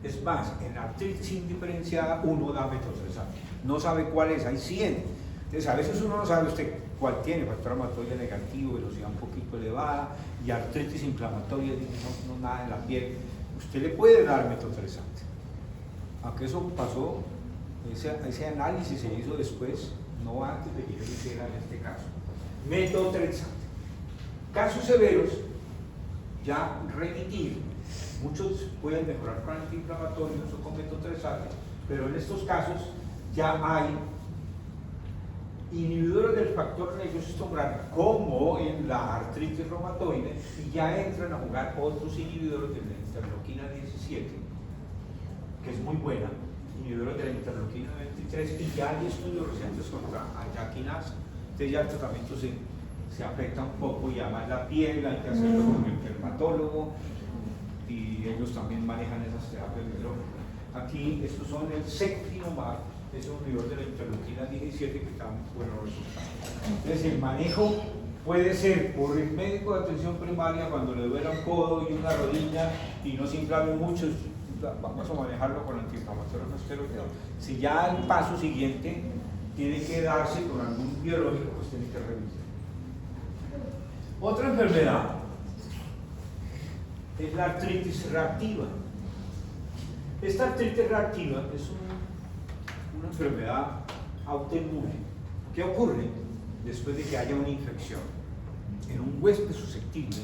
Es más, en artritis indiferenciada uno da metotrexato. No sabe cuál es, hay 100. Entonces a veces uno no sabe usted cuál tiene, factor inflamatorio negativo, velocidad un poquito elevada y artritis inflamatoria, no nada en la piel. Usted le puede dar metotrexato. Aunque eso pasó, ese análisis se hizo después, no antes de que yo lo hiciera en este caso. Metotrexato. Casos severos, ya remitir. Muchos pueden mejorar con antiinflamatorios o con metotrexato, pero en estos casos ya hay inhibidores del factor nervioso estombral, como en la artritis reumatoide, y ya entran a jugar otros inhibidores de la interleuquina 17, que es muy buena, inhibidores de la interleuquina 23, y ya hay estudios recientes contra ayaquinasa. Entonces ya el tratamiento se afecta un poco, y además la piel hay que hacerlo con el dermatólogo, y ellos también manejan esas terapias biológicas. Aquí estos son el Secukinumab, es un inhibidor de la interleuquina 17 que da buenos resultados. Entonces el manejo puede ser por el médico de atención primaria cuando le duela un codo y una rodilla y no se inflame mucho, vamos a manejarlo con antiinflamatorios no esteroideos. Si ya el paso siguiente tiene que darse con algún biológico, pues tiene que revisar. Otra enfermedad es la artritis reactiva. Esta artritis reactiva es una enfermedad autoinmune. ¿Qué ocurre? Después de que haya una infección en un huésped susceptible,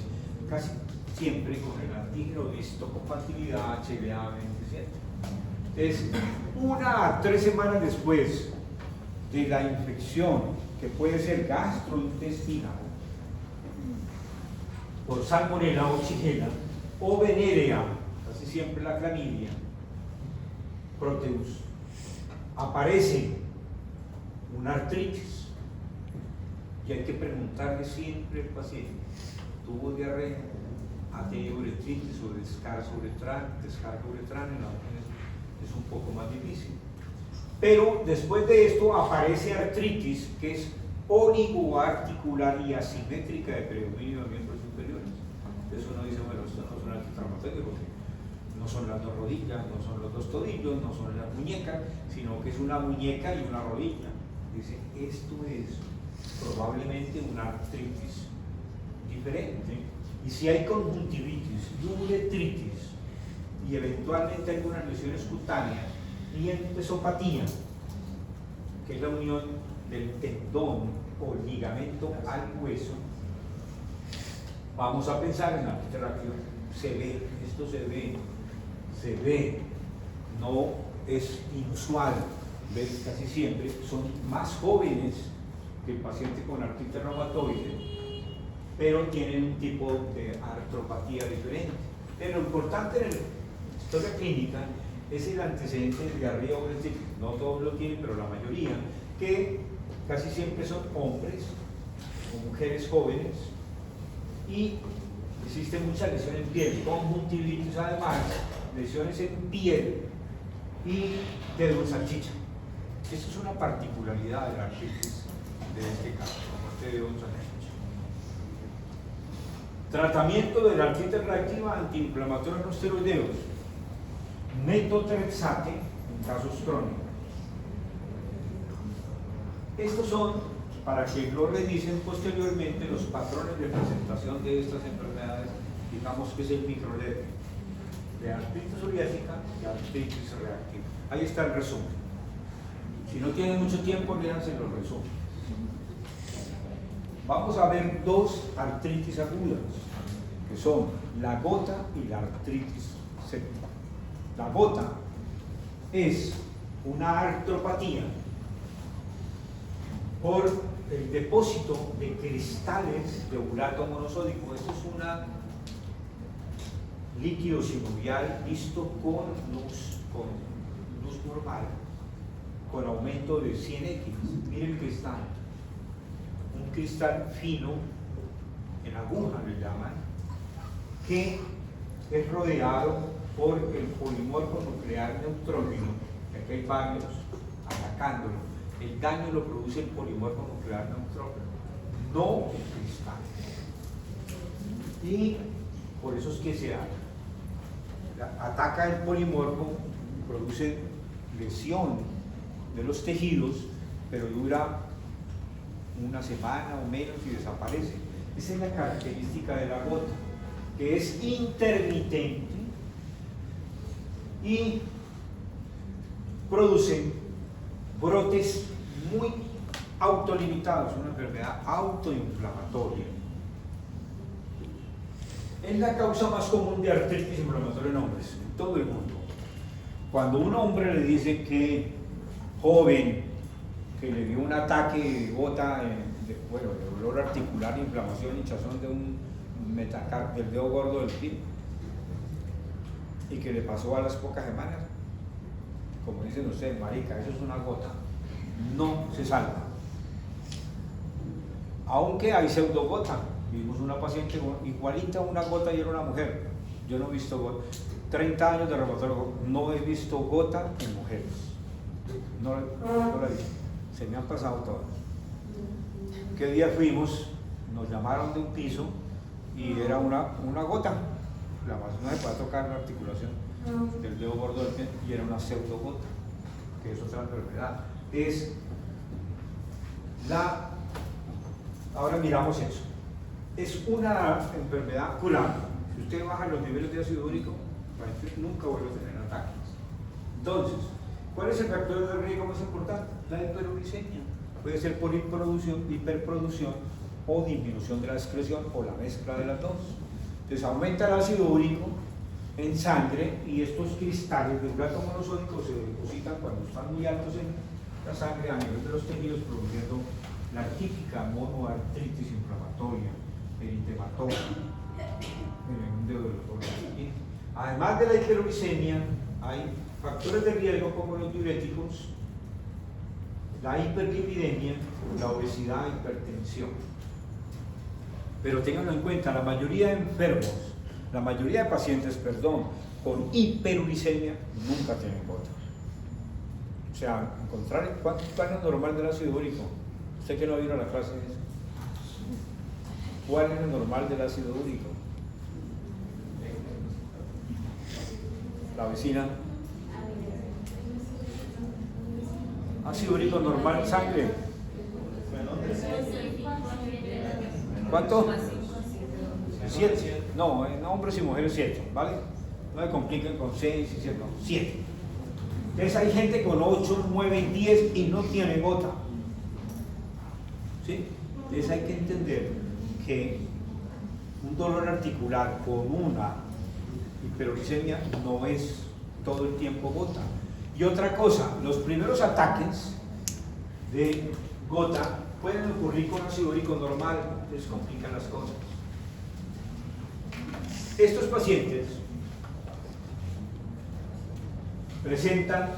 casi siempre con el antígeno de histocompatibilidad HLA-27. Entonces, 1 a 3 semanas después de la infección, que puede ser gastrointestinal, por salmonella o shigella, o venérea, casi siempre la clamidia, proteus, aparece una artritis y hay que preguntarle siempre al paciente: ¿tuvo diarrea? ¿Ha tenido uretritis o descarga uretral? Descarga uretral en la mujer es un poco más difícil. Pero después de esto aparece artritis, que es oligoarticular y asimétrica de predominio de miembros superiores. Entonces uno dice, bueno, esto no es un artitraumatoide porque no son las dos rodillas, no son los dos tobillos, no son las muñecas, sino que es una muñeca y una rodilla. Dice, esto es probablemente una artritis diferente. Y si hay conjuntivitis y uretritis y eventualmente algunas lesiones cutáneas y endosopatía, que es la unión del tendón o ligamento al hueso, vamos a pensar en la artritis reactiva. Se ve, esto se ve, no es inusual ver casi siempre, son más jóvenes que el paciente con artritis reumatoide, pero tienen un tipo de artropatía diferente. Pero lo importante en la historia clínica es el antecedente de diarrea o uretritis. No todos lo tienen, pero la mayoría, que casi siempre son hombres o mujeres jóvenes, y existe mucha lesión en piel, conjuntivitis además, lesiones en piel y dedo de salchicha. Esa es una particularidad de la artritis de este caso, como este dedo de salchicha. Tratamiento de la artritis reactiva, antiinflamatorios no esteroideos. metotrexate en casos crónicos. Estos son, para que lo revisen posteriormente, los patrones de presentación de estas enfermedades, digamos que es el microLEP, de artritis psoriásica y artritis reactiva. Ahí está el resumen. Si no tienen mucho tiempo, léanse los resúmenes. Vamos a ver dos artritis agudas, que son la gota y la artritis séptica. La gota es una artropatía por el depósito de cristales de urato monosódico. Esto es un líquido sinovial visto con luz normal, con aumento de 100x. Miren el cristal, un cristal fino, en aguja le llaman, que es rodeado por el polimorfo nuclear neutrógeno, que aquí hay varios atacándolo. El daño lo produce el polimorfo nuclear neutrógeno, no el cristal. Y por eso es que se ataca el polimorfo, produce lesión de los tejidos, pero dura una semana o menos y desaparece. Esa es la característica de la gota, que es intermitente y produce brotes muy autolimitados, una enfermedad autoinflamatoria. Es la causa más común de artritis inflamatoria en hombres, en todo el mundo. Cuando un hombre le dice que joven, que le dio un ataque de gota, de dolor articular, inflamación, hinchazón de un metacarpio, del dedo gordo del pie, y que le pasó a las pocas semanas, como dicen ustedes, marica, eso es una gota, no se salva. Aunque hay pseudogota. Vimos una paciente igualita a una gota y era una mujer. Yo no he visto gota. 30 años de reumatólogo, no he visto gota en mujeres. No la he visto. Se me han pasado todas. ¿Qué día fuimos? Nos llamaron de un piso y era una gota. La más no se puede tocar la articulación del dedo gordo del pie y era una pseudogota, que es otra enfermedad. Ahora miramos eso. Es una enfermedad curable. Si usted baja los niveles de ácido úrico, la gente nunca vuelve a tener ataques. Entonces, ¿cuál es el factor de riesgo más importante? La hiperuricemia. Puede ser por hiperproducción o disminución de la excreción o la mezcla de las dos. Entonces aumenta el ácido úrico en sangre y estos cristales de urato monosódico se depositan cuando están muy altos en la sangre a nivel de los tejidos, produciendo la típica monoartritis inflamatoria, eritematoma, en un dedo de los órganos. Además de la hiperuricemia, hay factores de riesgo como los diuréticos, la hiperlipidemia, la obesidad, hipertensión. Pero tenganlo en cuenta, la mayoría de enfermos, la mayoría de pacientes, con hiperuricemia nunca tienen gota. O sea, encontrar cuánto es el normal del ácido úrico. Usted que no vino a la clase, ¿cuál es el normal del ácido úrico? La vecina. Ácido úrico normal en sangre. ¿Cuánto? 7. No, en hombres y mujeres 7, ¿vale? No me compliquen con 6 y 7, no, 7. Entonces hay gente con 8, 9, 10 y no tiene gota. ¿Sí? Entonces hay que entender que un dolor articular con una hiperuricemia no es todo el tiempo gota. Y otra cosa, los primeros ataques de gota pueden ocurrir con ácido úrico normal, entonces complican las cosas. Estos pacientes presentan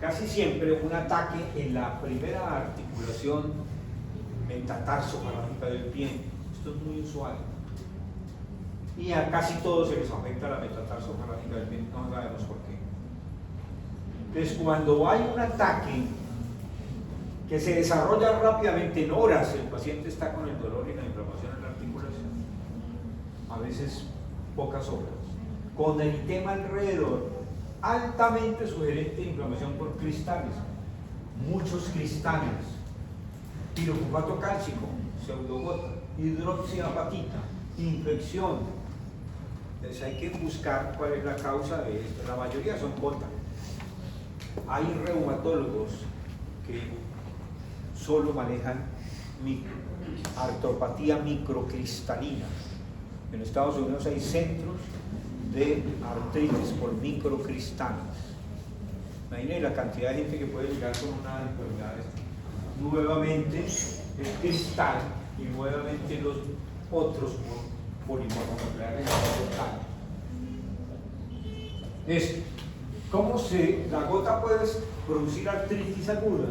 casi siempre un ataque en la primera articulación metatarsofalángica del pie. Esto es muy usual. Y a casi todos se les afecta la metatarsofalángica del pie, no sabemos por qué. Entonces, cuando hay un ataque que se desarrolla rápidamente en horas, el paciente está con el dolor y la inflamación en la articulación, a veces pocas horas, con eritema alrededor, altamente sugerente de inflamación por cristales, muchos cristales, pirofufato cálcico, pseudogota, hidroxiapatita, infección. Entonces hay que buscar cuál es la causa de esto. La mayoría son gota. Hay reumatólogos que solo manejan artropatía microcristalina. En Estados Unidos hay centros de artritis por microcristales. Imagínense la cantidad de gente que puede llegar con una enfermedad. Nuevamente el cristal y nuevamente los otros polimonoculares es cómo la gota puede producir artritis aguda,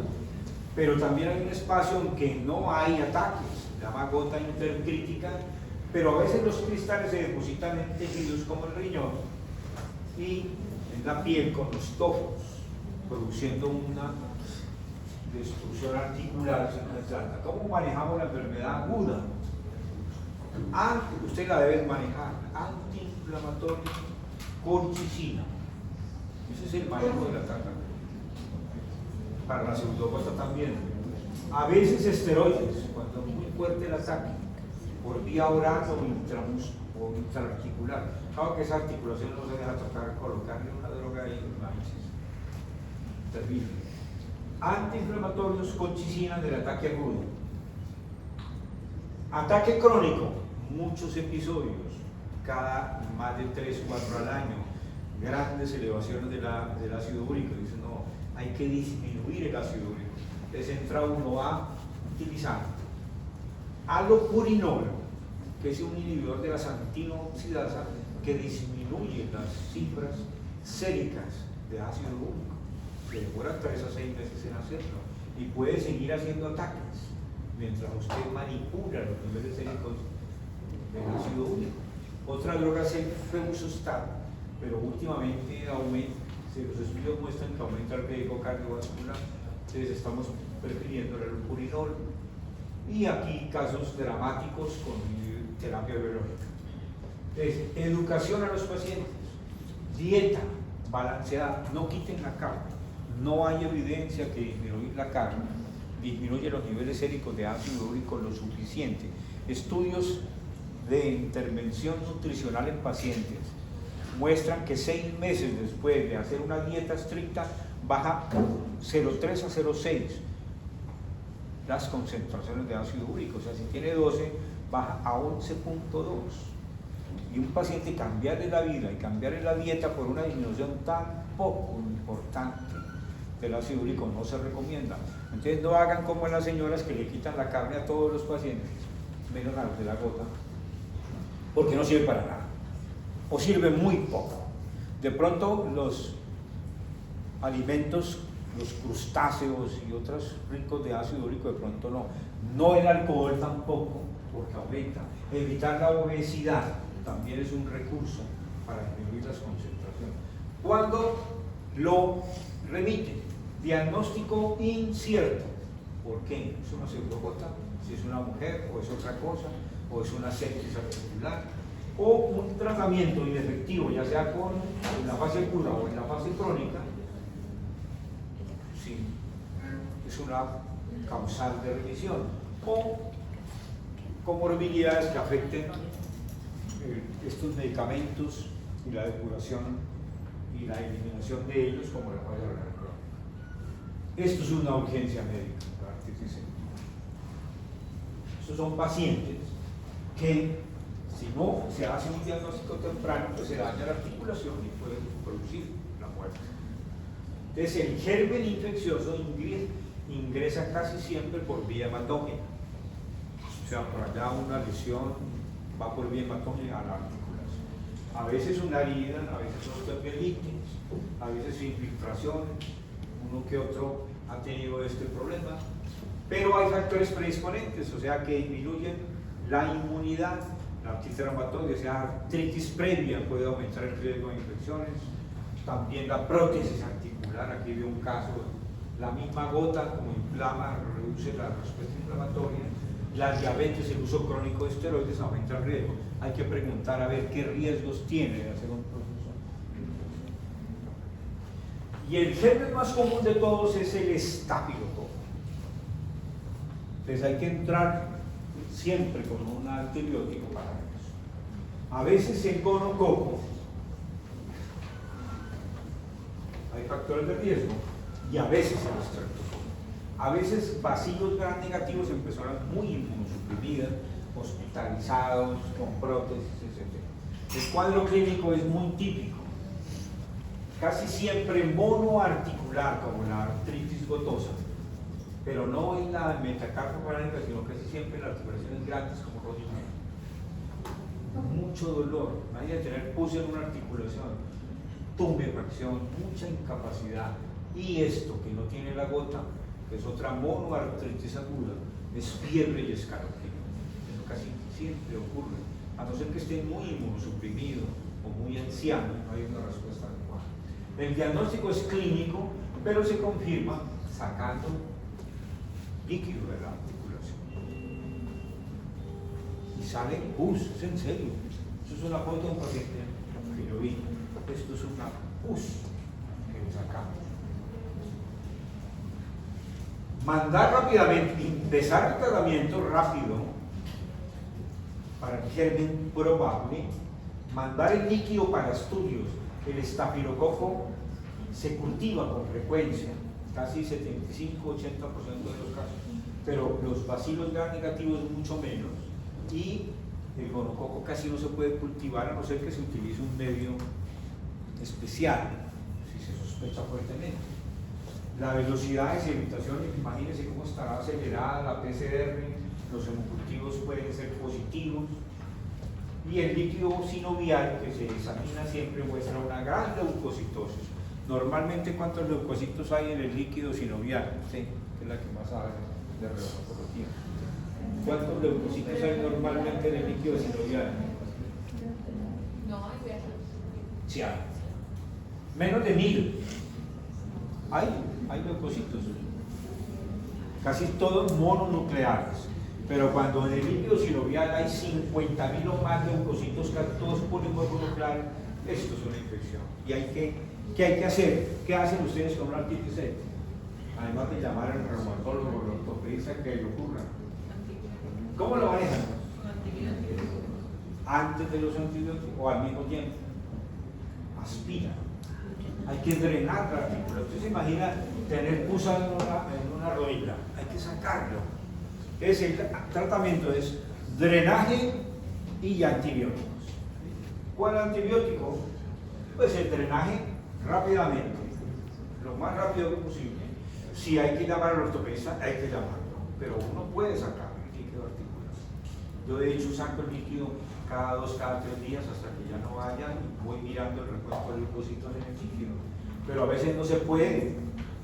pero también hay un espacio en que no hay ataques, se llama gota intercrítica, pero a veces los cristales se depositan en tejidos como el riñón y en la piel con los topos, produciendo una destrucción articular. ¿Cómo manejamos la enfermedad aguda? Usted la debe manejar, antiinflamatorio, colchicina. Ese es el manejo de la ataque. Para la pseudogota también. A veces esteroides, cuando es muy fuerte el ataque, por vía oral o intraarticular. Claro que esa articulación no se deja tocar, colocarle una droga ahí, terrible. Antiinflamatorios, colchicina del ataque agudo. Ataque crónico, muchos episodios, cada más de 3 o 4 al año, grandes elevaciones del ácido úrico. Dicen, no, hay que disminuir el ácido úrico. Entonces entra uno a utilizar alopurinol, que es un inhibidor de la xantina-oxidasa que disminuye las cifras séricas de ácido úrico. Se demora 3 a 6 meses en hacerlo y puede seguir haciendo ataques mientras usted manipula los niveles séricos del ácido úrico. Otra droga es el febuxostat, pero últimamente los estudios muestran que aumenta el riesgo cardiovascular, entonces estamos prefiriendo el alopurinol. Y aquí casos dramáticos con terapia biológica. Entonces, educación a los pacientes, dieta balanceada, no quiten la carne. No hay evidencia que disminuir la carne disminuye los niveles séricos de ácido úrico lo suficiente. Estudios de intervención nutricional en pacientes muestran que 6 meses después de hacer una dieta estricta baja 0,3 a 0,6 las concentraciones de ácido úrico, o sea, si tiene 12 baja a 11,2. Y un paciente cambiarle la vida y cambiarle la dieta por una disminución tan poco importante del ácido úrico no se recomienda. Entonces no hagan como en las señoras que le quitan la carne a todos los pacientes, menos a los de la gota, porque no sirve para nada, o sirve muy poco. De pronto los alimentos, los crustáceos y otros ricos de ácido úrico de pronto no el alcohol tampoco, porque aumenta. Evitar la obesidad también es un recurso para disminuir las concentraciones. Cuando lo remiten, diagnóstico incierto. ¿Por qué? ¿Es una pseudogota? ¿Si es una mujer o es otra cosa? ¿O es una sepsis articular? O un tratamiento inefectivo, ya sea en la fase aguda o en la fase crónica, sí, es una causal de remisión. O comorbilidades que afecten estos medicamentos y la depuración y la eliminación de ellos, como la falla renal crónica. Esto es una urgencia médica, la artritis séptica. Estos son pacientes que, si no se hace un diagnóstico temprano, pues se daña la articulación y puede producir la muerte. Entonces, el germen infeccioso ingresa casi siempre por vía hematógena. O sea, por allá una lesión va por vía hematógena a la articulación. A veces una herida, a veces osteomielitis, a veces infiltraciones, uno que otro ha tenido este problema, pero hay factores predisponentes, o sea, que disminuyen la inmunidad. La artritis reumatoide, o sea, artritis previa, puede aumentar el riesgo de infecciones. También la prótesis articular, aquí veo un caso, la misma gota como inflama, reduce la respuesta inflamatoria. La diabetes, el uso crónico de esteroides aumenta el riesgo. Hay que preguntar a ver qué riesgos tiene de hacer un proceso. Y el germen más común de todos es el estafilococo. Entonces hay que entrar siempre con un antibiótico para eso. A veces el gonococo, hay factores de riesgo, y a veces el estreptococo. A veces bacilos gram negativos en personas muy inmunosuprimidas, hospitalizados, con prótesis, etc. El cuadro clínico es muy típico. Casi siempre monoarticular, como la artritis gotosa, pero no en la metacarpo paránica, sino casi siempre en articulaciones grandes como rodillas. Mucho dolor, imagínate tener pus en una articulación, tumefacción, mucha incapacidad. Y esto que no tiene la gota, que es otra monoartritis aguda, es fiebre y escalofrío. Eso casi siempre ocurre, a no ser que esté muy inmunosuprimido o muy anciano, no hay una respuesta adecuada. El diagnóstico es clínico, pero se confirma sacando líquido de la articulación. Y sale pus, es en serio. Eso es una foto de un paciente que yo vi. Esto es una pus que le sacamos. Mandar rápidamente, empezar el tratamiento rápido para el germen probable, mandar el líquido para estudios. El estafilococo se cultiva con frecuencia, casi 75-80% de los casos, pero los bacilos gram negativos mucho menos, y el gonococo casi no se puede cultivar a no ser que se utilice un medio especial, si se sospecha fuertemente. La velocidad de sedimentación, imagínense cómo estará acelerada la PCR, los hemocultivos pueden ser positivos, y el líquido sinovial que se examina siempre muestra una gran leucocitosis. Normalmente, ¿cuántos leucocitos hay en el líquido sinovial? Sí, que es la que más sabe de reumatología. ¿Cuántos leucocitos hay normalmente en el líquido sinovial? Sí, hay. Menos de 1000. Hay leucocitos. Casi todos mononucleares. Pero cuando en el líquido sinovial hay 50.000 o más leucocitos, todos polinucleares, esto es una infección. ¿Y qué hay que hacer? ¿Qué hacen ustedes con una artritis séptica? Además de llamar al reumatólogo o al ortopedista que le ocurra. ¿Cómo lo manejan? Antes de los antibióticos o al mismo tiempo. Aspira. Hay que drenar la articulación. Usted se imagina tener pus en una rodilla. Hay que sacarlo. El tratamiento es drenaje y antibióticos. ¿Cuál antibiótico? Pues el drenaje rápidamente, lo más rápido posible. Si hay que llamar al ortopedista, hay que llamarlo, pero uno puede sacar el líquido articular. Yo de hecho saco el líquido cada 2, cada 3 días hasta que ya no vaya y voy mirando el recuento de leucocitos en el líquido. Pero a veces no se puede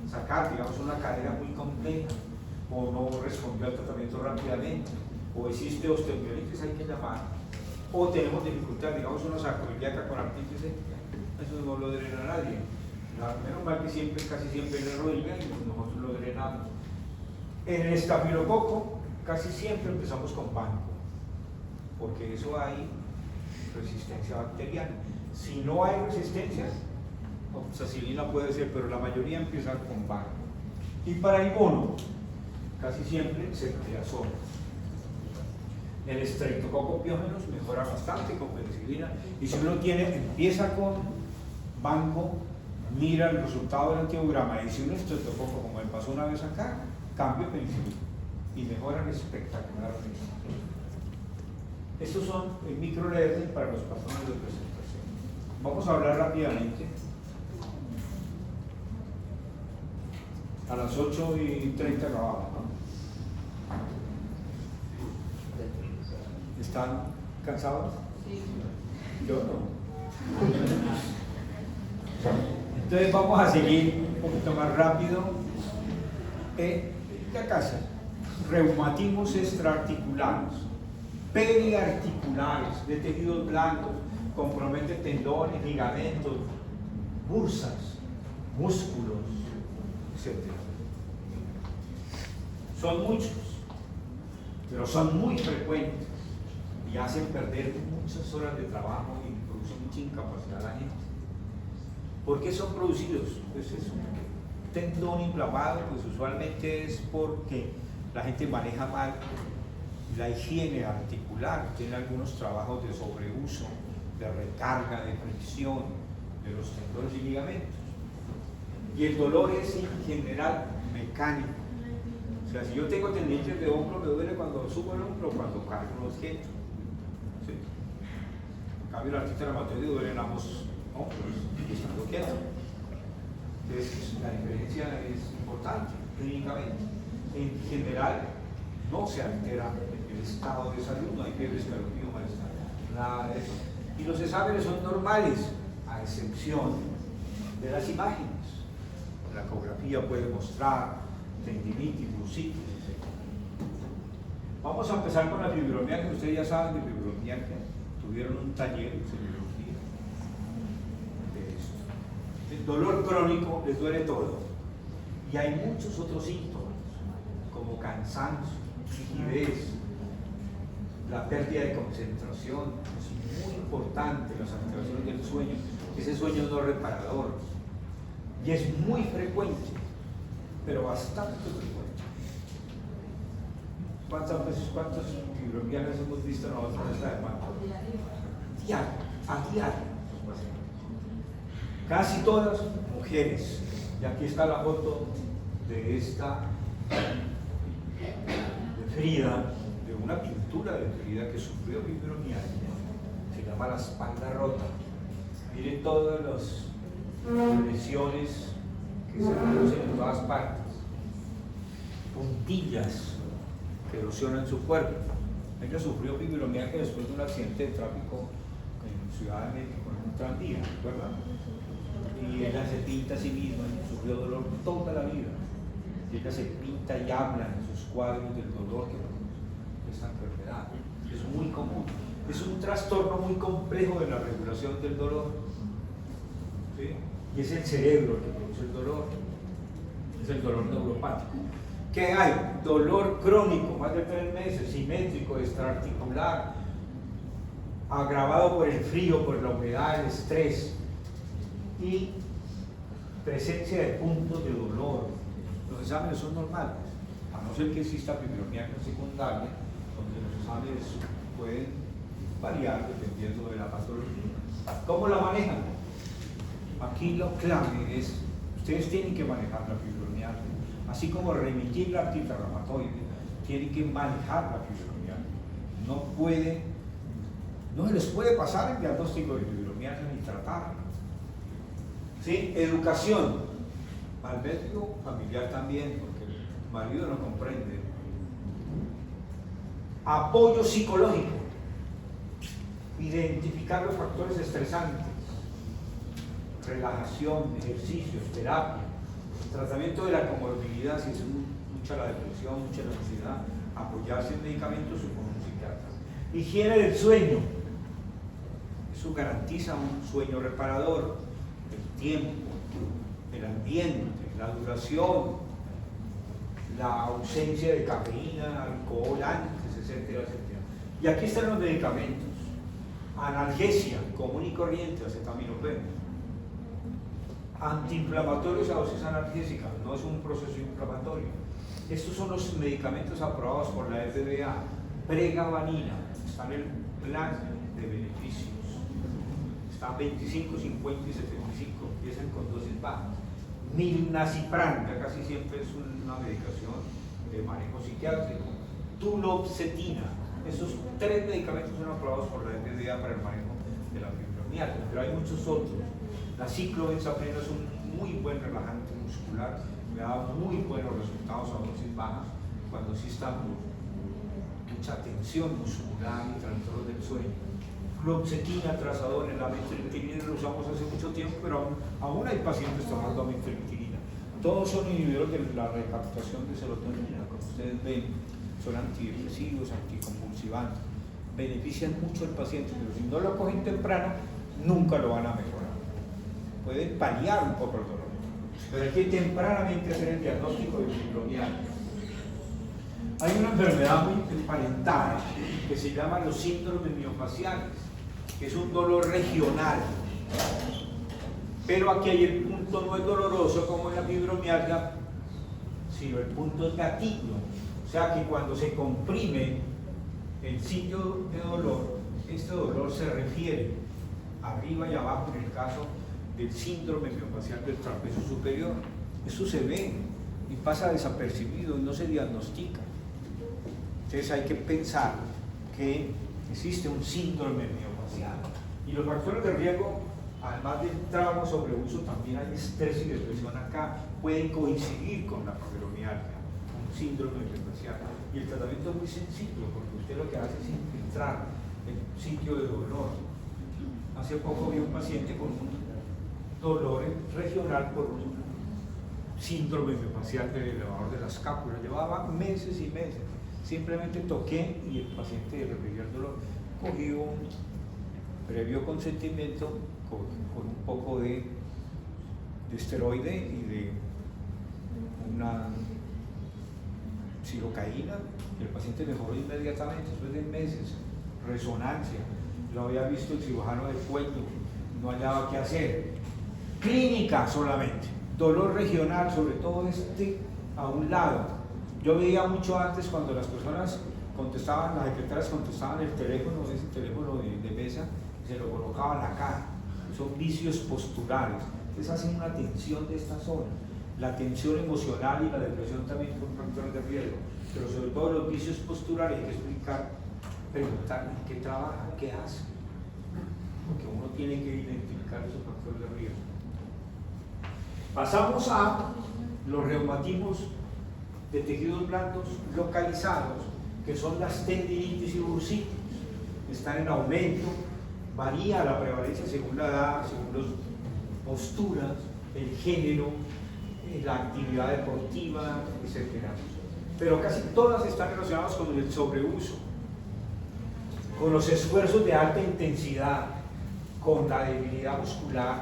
sacar, digamos, una cadena muy compleja, o no respondió al tratamiento rápidamente, o existe osteomielitis, hay que llamar, o tenemos dificultad, digamos, una sacroiliaca con artritis, eso no lo drena nadie. Menos mal que casi siempre en la rodilla y nosotros lo drenamos. En el estafilococo casi siempre empezamos con banco, porque eso hay resistencia bacteriana. Si no hay resistencia, oxacilina puede ser, pero la mayoría empieza con banco. Y para el mono, casi siempre ceftriaxona. El estreptococo piógenos mejora bastante con penicilina, y si uno empieza con banco, mira el resultado del antibiograma y si un estreptococo, como me pasó una vez acá, cambio penicilina y mejoran espectacularmente. Estos son el microlearning para los patrones de presentación. Vamos a hablar rápidamente. A las 8:30 acabamos, ¿no? ¿Están cansados? Sí. Yo no. Entonces vamos a seguir un poquito más rápido. La casa. Reumatismos extraarticulares, periarticulares, de tejidos blandos, compromete tendones, ligamentos, bursas, músculos, etc. Son muchos, pero son muy frecuentes y hacen perder muchas horas de trabajo y producen mucha incapacidad a la gente. ¿Por qué son producidos? Pues es un tendón inflamado, pues usualmente es porque la gente maneja mal la higiene articular, tiene algunos trabajos de sobreuso, de recarga, de fricción de los tendones y ligamentos. Y el dolor es en general mecánico. O sea, si yo tengo tendinitis de hombro, me duele cuando subo el hombro, cuando cargo los objetos. ¿Sí? En cambio, el artista reumatoide duele en ambos hombros, estando quieto. Entonces, la diferencia es importante clínicamente. En general, no se altera el estado de salud, no hay fiebre, escalofrío, malestar, nada de eso. Y los exámenes son normales, a excepción de las imágenes. La ecografía puede mostrar tendinitis, bursitis, etc. Vamos a empezar con la fibromialgia. Ustedes ya saben de fibromialgia, tuvieron un taller de fibromialgia de esto. El dolor crónico les duele todo. Y hay muchos otros síntomas, como cansancio, rigidez, la pérdida de concentración. Es muy importante las alteraciones del sueño. Ese sueño no reparador. Y es muy frecuente, pero bastante frecuente. ¿Cuántas fibromialgias hemos visto nosotros en esta semana? A diario. Casi todas mujeres. Y aquí está la foto de esta de Frida, de una pintura de Frida que sufrió fibromialgia. Se llama La espalda rota. Miren todas las lesiones que se producen en todas partes, puntillas que erosionan su cuerpo. Ella sufrió fibromialgia después de un accidente de tráfico en Ciudad de México, en un tranvía, ¿verdad? Y ella se pinta a sí misma, sufrió dolor toda la vida. Y ella se pinta y habla en sus cuadros del dolor que produce esta enfermedad. Es muy común. Es un trastorno muy complejo de la regulación del dolor. ¿Sí? Y es el cerebro el que produce el dolor, es el dolor neuropático. ¿Qué hay? Dolor crónico, más de 3 meses, simétrico, extraarticular, agravado por el frío, por la humedad, el estrés y presencia de puntos de dolor. Los exámenes son normales, a no ser que exista fibromialgia secundaria, donde los exámenes pueden variar dependiendo de la patología. ¿Cómo la manejan? Aquí lo clave es, ustedes tienen que manejar la fibromialgia, así como remitir la artritis reumatoide, tienen que manejar la fibromialgia. No se les puede pasar el diagnóstico de fibromialgia ni tratarla. ¿Sí? Educación, al médico familiar también, porque el marido no comprende. Apoyo psicológico, identificar los factores estresantes, relajación, ejercicios, terapia, tratamiento de la comorbilidad, si es mucha la depresión, mucha la ansiedad, apoyarse en medicamentos o con un psiquiatra. Higiene del sueño, eso garantiza un sueño reparador, el tiempo, el ambiente, la duración, la ausencia de cafeína, alcohol antes, etcétera, etcétera. Y aquí están los medicamentos. Analgesia común y corriente, acetaminofén. Antiinflamatorios a dosis analgésica, no es un proceso inflamatorio. Estos son los medicamentos aprobados por la FDA. Pregabalina, está en el plan de beneficios. Están 25, 50 y 75, empiezan con dosis bajas. Milnacipran, que casi siempre es una medicación de manejo psiquiátrico. Duloxetina, esos 3 medicamentos son aprobados por la FDA para el manejo de la fibromialgia, pero hay muchos otros. La ciclobenzaprina es un muy buen relajante muscular, me da muy buenos resultados a dosis bajas cuando exista mucha tensión muscular y trastornos del sueño. Fluoxetina, trazadores, la metiltriptilina lo usamos hace mucho tiempo, pero aún hay pacientes tomando metiltriptilina. Todos son inhibidores de la recaptación de serotonina, como ustedes ven, son antidepresivos, anticonvulsivantes, benefician mucho al paciente, pero si no lo cogen temprano, nunca lo van a mejorar. Pueden paliar un poco el dolor, pero hay que tempranamente hacer el diagnóstico de fibromialgia. Hay una enfermedad muy emparentada que se llama los síndromes miofaciales, que es un dolor regional. Pero aquí hay el punto, no es doloroso como en la fibromialgia, sino el punto es gatillo. O sea que cuando se comprime el sitio de dolor, este dolor se refiere arriba y abajo en el caso del síndrome miofascial del trapecio superior. Eso se ve y pasa desapercibido y no se diagnostica. Entonces hay que pensar que existe un síndrome miofascial. Y los factores de riesgo, además del trauma sobreuso, también hay estrés y depresión acá, pueden coincidir con la fibromialgia, un síndrome miofascial. Y el tratamiento es muy sencillo, porque usted lo que hace es infiltrar el sitio de dolor. Hace poco vi un paciente con un dolor regional por un síndrome miofascial del elevador de la escápula. Llevaba meses y meses. Simplemente toqué y el paciente revivió el dolor. Cogí un previo consentimiento con un poco de esteroide y de una silocaína, y el paciente mejoró inmediatamente después de meses. Resonancia, lo había visto el cirujano del cuello, no hallaba qué hacer. Clínica solamente, dolor regional, sobre todo a un lado. Yo veía mucho antes cuando las personas contestaban, las secretarias contestaban el teléfono, ese teléfono de mesa, se lo colocaban acá. Son vicios posturales. Entonces hacen una tensión de esta zona. La tensión emocional y la depresión también son factores de riesgo, pero sobre todo los vicios posturales hay que explicar, preguntar en qué trabaja, qué hace, porque uno tiene que identificar esos factores de riesgo. Pasamos a los reumatismos de tejidos blandos localizados, que son las tendinitis y bursitis. Están en aumento, varía la prevalencia según la edad, según las posturas, el género, la actividad deportiva, etc. Pero casi todas están relacionadas con el sobreuso, con los esfuerzos de alta intensidad, con la debilidad muscular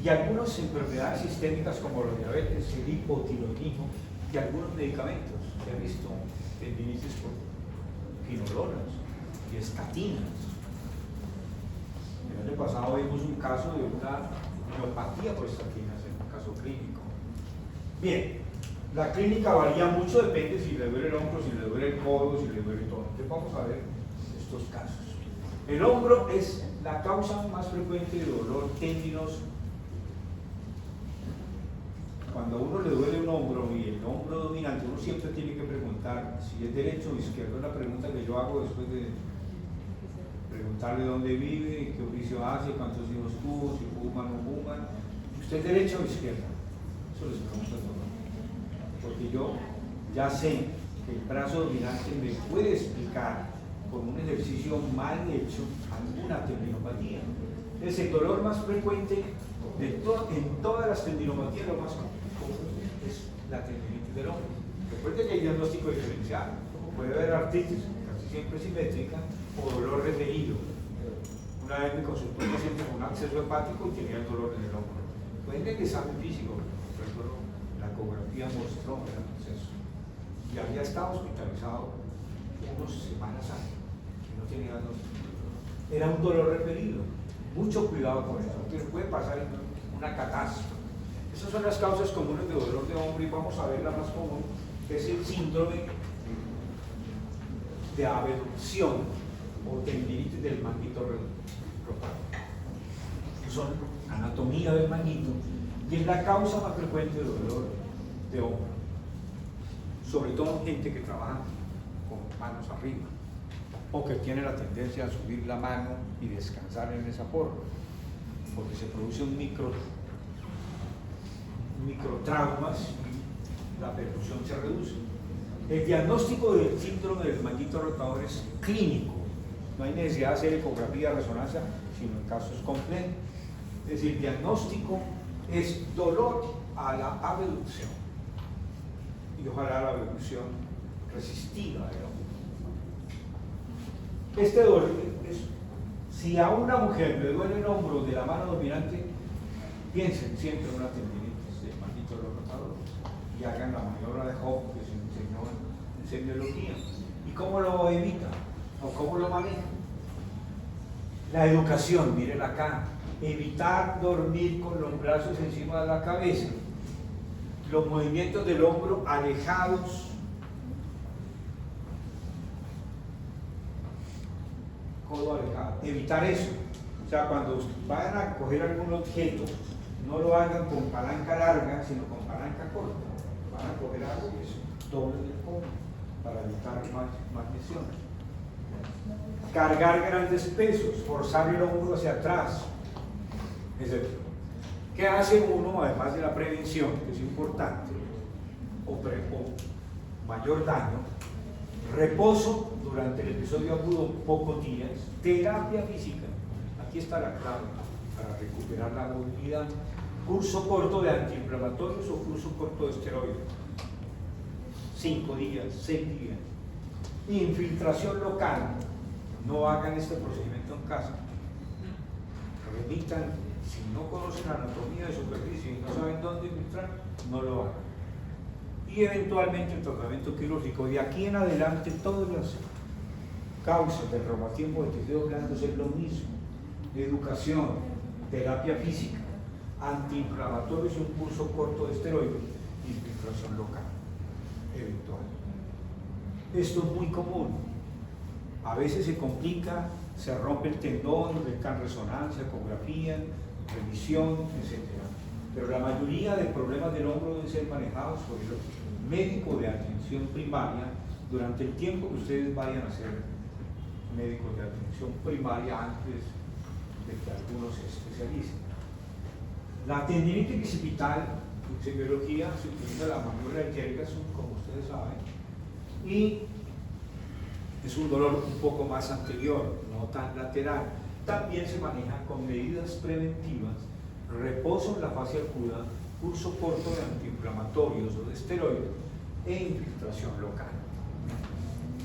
y algunas enfermedades sistémicas como la diabetes, el hipotiroidismo y algunos medicamentos. Se ha visto tendinitis por quinolonas y estatinas. El año pasado vimos un caso de una neuropatía por estatinas en un caso clínico. Bien, la clínica varía mucho, depende si le duele el hombro, si le duele el codo, si le duele todo. Entonces vamos a ver estos casos. El hombro es la causa más frecuente de dolor tendinoso. Cuando a uno le duele un hombro y el hombro dominante, uno siempre tiene que preguntar si es derecho o izquierdo. Es la pregunta que yo hago después de preguntarle dónde vive, qué oficio hace, cuántos hijos tuvo, si fuma o no fuma. ¿Usted es derecha o izquierda? Eso les pregunto a todos. Porque yo ya sé que el brazo dominante me puede explicar con un ejercicio mal hecho alguna tendinopatía. Es el dolor más frecuente en todas las tendinopatías, lo más común es la tendinitis del hombro. Recuerden que hay diagnóstico diferencial. Puede haber artritis, casi siempre simétrica, o dolor retenido. Una vez me consultó un paciente con un acceso hepático y tenía el dolor en el hombro. Pueden ver el examen físico, pero la ecografía mostró el acceso. Y había estado hospitalizado unas semanas antes, que no tenía diagnóstico. Era un dolor repelido. Mucho cuidado con eso, porque puede pasar una catástrofe. Esas son las causas comunes de dolor de hombro y vamos a ver la más común, que es el síndrome de abducción o tendinitis del manguito rotador. Son anatomía del manguito y es la causa más frecuente de dolor de hombro, sobre todo en gente que trabaja con manos arriba o que tiene la tendencia a subir la mano y descansar en esa forma, porque se produce un microtraumas y la percusión se reduce. El diagnóstico del síndrome del manguito rotador es clínico, no hay necesidad de hacer ecografía, resonancia, sino en casos complejos. Es decir, el diagnóstico es dolor a la abducción y ojalá la abducción resistida del hombro. Este dolor es, si a una mujer le duele el hombro de la mano dominante, piensen siempre en una tendinitis del manguito rotador y hagan la maniobra de Hope que se enseñó en semiología. ¿Y cómo lo evita? ¿O cómo lo maneja? La educación, miren acá, evitar dormir con los brazos encima de la cabeza, los movimientos del hombro alejados, codo alejado, evitar eso. O sea, cuando vayan a coger algún objeto, no lo hagan con palanca larga, sino con palanca corta. Van a coger algo y es doble el codo para evitar más lesiones. Cargar grandes pesos, forzar el hombro hacia atrás, etc. ¿Qué hace uno, además de la prevención, que es importante, o mayor daño? Reposo durante el episodio agudo, pocos días. Terapia física, aquí está la clave para recuperar la movilidad. Curso corto de antiinflamatorios o curso corto de esteroides, 5 días, 6 días. Infiltración local, no hagan este procedimiento en casa. Remitan, si no conocen la anatomía de superficie y no saben dónde infiltrar, no lo hagan. Y eventualmente el tratamiento quirúrgico. De aquí en adelante, todas las causas del reumatismo de tejidos blandos es lo mismo: educación, terapia física, antiinflamatorios y un curso corto de esteroides, infiltración local, eventual. Esto es muy común. A veces se complica, se rompe el tendón, recan resonancia, ecografía, revisión, etc. Pero la mayoría de problemas del hombro deben ser manejados por el médico de atención primaria durante el tiempo que ustedes vayan a ser médicos de atención primaria antes de que algunos se especialicen. La tendinitis bicipital, en semiología, se utiliza la maniobra de Jergensen, como ustedes saben, y es un dolor un poco más anterior, no tan lateral. También se maneja con medidas preventivas, reposo en la fase aguda, curso corto de antiinflamatorios o de esteroides e infiltración local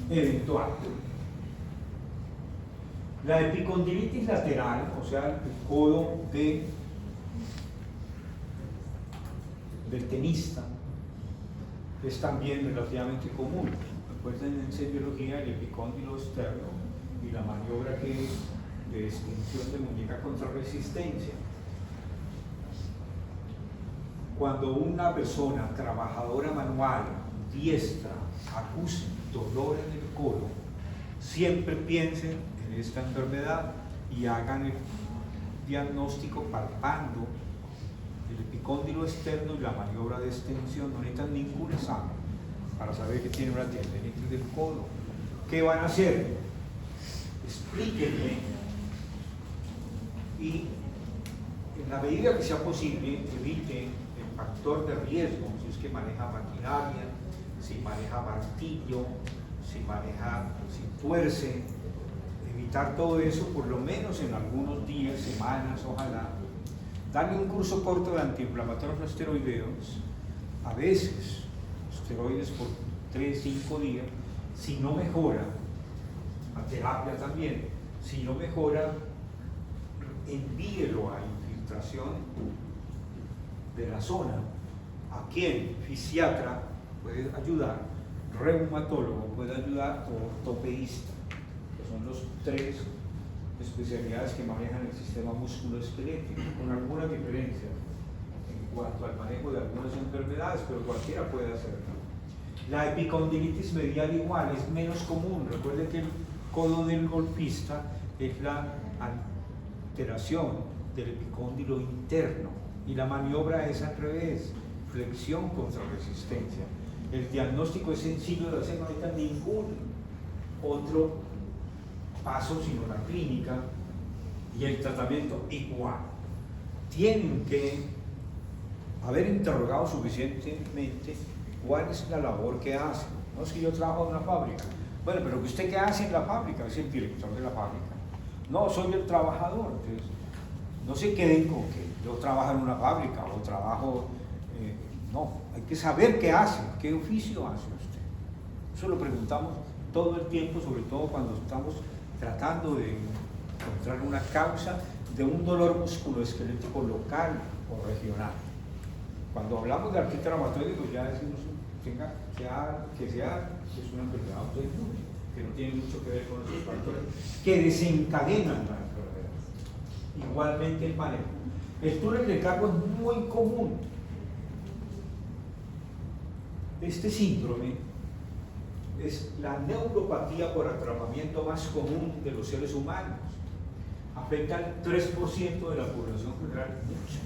eventual. La epicondilitis lateral, o sea, el codo del tenista, es también relativamente común. Recuerden en semiología el epicóndilo externo y la maniobra que es de extensión de muñeca contra resistencia. Cuando una persona trabajadora manual, diestra, acuse dolor en el codo, siempre piensen en esta enfermedad y hagan el diagnóstico palpando el epicóndilo externo y la maniobra de extensión. No necesitan ningún examen para saber que tiene una tendinitis del codo. ¿Qué van a hacer? Explíquenme y en la medida que sea posible eviten el factor de riesgo, si es que maneja maquinaria, si maneja martillo, si tuerce, evitar todo eso por lo menos en algunos días, semanas, ojalá. Darle un curso corto de antiinflamatorios no esteroideos, a veces esteroides por 3, 5 días. Si no mejora, a terapia también, si no mejora, envíelo a infiltración de la zona. ¿A quién? Fisiatra puede ayudar, reumatólogo puede ayudar, o ortopedista, que son los 3 especialidades que manejan el sistema musculoesquelético, con algunas diferencias en cuanto al manejo de algunas enfermedades, pero cualquiera puede hacerlo. La epicondilitis medial igual, es menos común. Recuerden que el codo del golpista es la alteración del epicóndilo interno y la maniobra es al revés, flexión contra resistencia. El diagnóstico es sencillo de hacer, no necesita ningún otro paso sino la clínica, y el tratamiento igual. Tienen que haber interrogado suficientemente cuál es la labor que hacen. No es que yo trabajo en una fábrica. Bueno, pero ¿usted qué hace en la fábrica? Es el director de la fábrica. No, soy el trabajador. Entonces, no se queden con que yo trabajo en una fábrica o trabajo... no, hay que saber qué hace, qué oficio hace usted. Eso lo preguntamos todo el tiempo, sobre todo cuando estamos tratando de encontrar una causa de un dolor musculoesquelético local o regional. Cuando hablamos de artritis reumatoide, pues ya decimos que sea es una enfermedad autoinmune, que no tiene mucho que ver con esos factores que desencadenan la enfermedad. igualmente el manejo. El túnel del carpo es muy común. Este síndrome es la neuropatía por atrapamiento más común de los seres humanos. Afecta al 3% de la población general, mucho.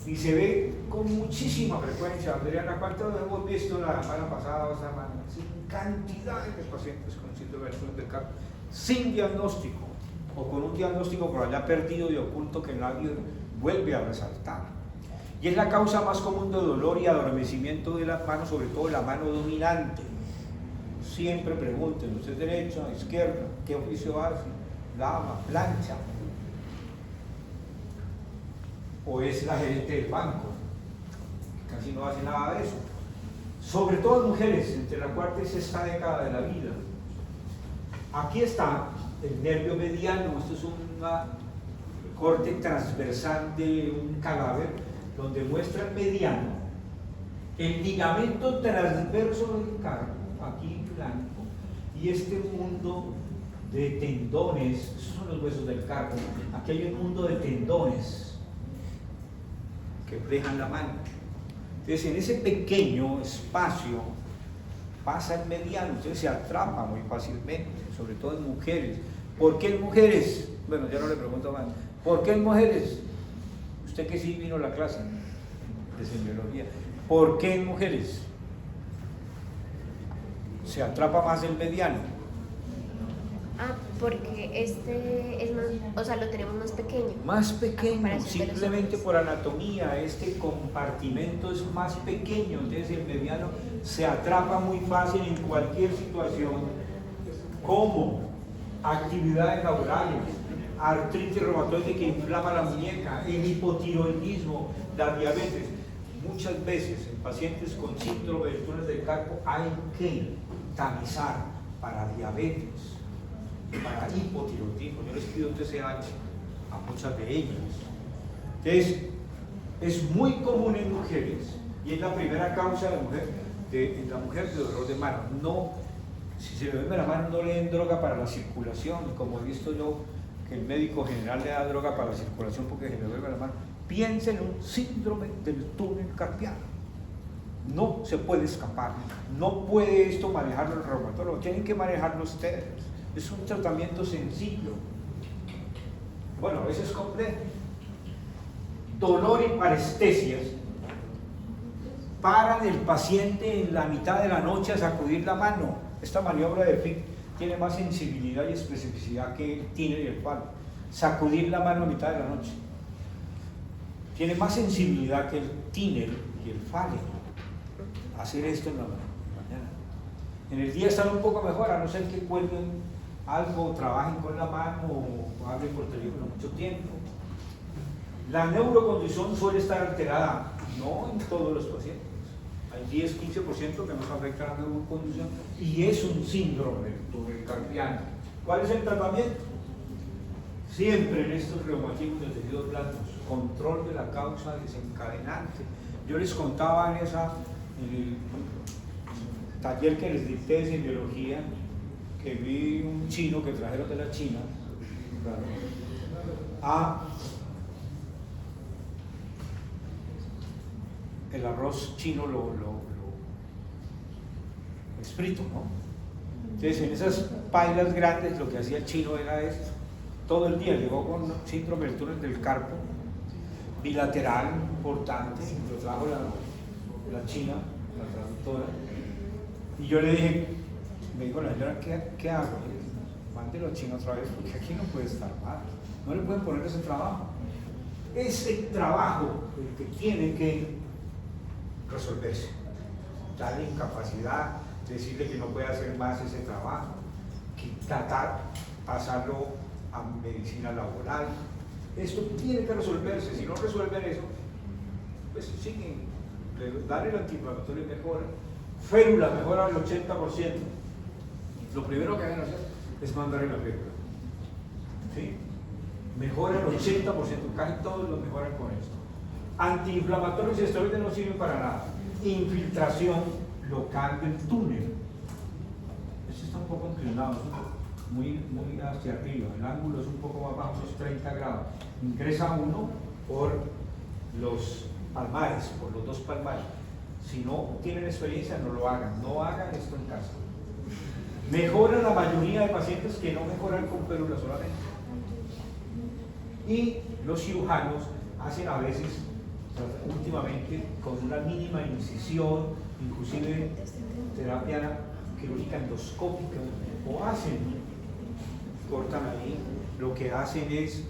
Y se ve con muchísima frecuencia. Adriana, ¿cuántos hemos visto la semana pasada o esta semana? Sin cantidades de pacientes con síndrome del túnel del carpo, sin diagnóstico, o con un diagnóstico por allá perdido y oculto que nadie vuelve a resaltar. Y es la causa más común de dolor y adormecimiento de las manos, sobre todo de la mano dominante. Siempre pregunten, ¿usted es derecha, izquierda? ¿Qué oficio hace? Lava, plancha. O es la gerente del banco, que casi no hace nada de eso. Sobre todo mujeres, entre la cuarta y sexta década de la vida. Aquí está el nervio mediano. Esto es una corte transversal de un cadáver, donde muestra el mediano, el ligamento transverso del carpo, aquí blanco, y este mundo de tendones. Estos son los huesos del carpo. Aquí hay un mundo de tendones que flejan la mano. Entonces, en ese pequeño espacio pasa el mediano, entonces se atrapa muy fácilmente, sobre todo en mujeres. ¿Por qué en mujeres? Bueno, ya no le pregunto más. ¿Por qué en mujeres? Usted que sí vino a la clase de semiología. ¿Por qué en mujeres se atrapa más el mediano? Ah, porque este es más, o sea, lo tenemos más pequeño. Más pequeño, comparación de los simplemente hombres. por anatomía, este compartimento es más pequeño, entonces el mediano se atrapa muy fácil en cualquier situación, como actividades laborales, artritis reumatoide que inflama la muñeca, el hipotiroidismo, la diabetes. Muchas veces en pacientes con síndrome del túnel del carpo hay que tamizar para diabetes, para hipotiroidismo. Yo les pido TSH a muchas de ellas. Entonces, es muy común en mujeres y es la primera causa en la mujer de dolor de mano. No, si se le duerme la mano, no le den droga para la circulación, como he visto yo que el médico general le da droga para la circulación porque se le duerme la mano. Piensen en un síndrome del túnel carpiano. No se puede escapar, no puede esto manejarlo el reumatólogo, tienen que manejarlo ustedes. Es un tratamiento sencillo. Bueno, a veces complejo. Dolor y parestesias. Paran el paciente en la mitad de la noche a sacudir la mano. Esta maniobra de Fick tiene más sensibilidad y especificidad que el tiner y el palo. Sacudir la mano a mitad de la noche. Tiene más sensibilidad que el tiner y el fale. Hacer esto en la mañana. En el día están un poco mejor, a no ser que cuelguen algo, trabajen con la mano o hablen por teléfono mucho tiempo. La neurocondición suele estar alterada, no en todos los pacientes. Hay 10-15% que nos afecta la neurocondición y es un síndrome del túnel carpiano. ¿Cuál es el tratamiento? Siempre en estos reumatismos de tejidos blandos, control de la causa desencadenante. Yo les contaba en el taller que les dicté de semiología, que vi un chino que trajeron de la China, claro, el arroz chino lo frito, ¿no? Entonces en esas pailas grandes lo que hacía el chino era esto. Todo el día llegó con síndrome del túnel del carpo, bilateral, importante, lo trajo la china, la traductora, y yo le dije, me dijo la señora, ¿qué hago? Mándelo a China otra vez, porque aquí no puede estar mal, no le pueden poner ese trabajo. Ese trabajo el que tiene que resolverse, darle incapacidad, decirle que no puede hacer más ese trabajo, que tratar, pasarlo a medicina laboral. Esto tiene que resolverse. Si no resuelven eso, pues siguen, darle el antiinflamatorio y mejora. Férula mejora al 80%. Lo primero que deben hacer es mandarle la férula. ¿Sí? Mejora el 80%, casi todos lo mejoran con esto. Antiinflamatorios y esteroides no sirven para nada. Infiltración local del túnel. Este está un poco inclinado, ¿no? muy hacia arriba, el ángulo es un poco más bajo, unos 30 grados. Ingresa uno por los palmares, por los dos palmares. Si no tienen experiencia, no lo hagan, no hagan esto en casa. Mejora la mayoría de pacientes que no mejoran con férula solamente. Y los cirujanos hacen a veces, últimamente, con una mínima incisión, inclusive terapia quirúrgica endoscópica, o cortan ahí, lo que hacen es, en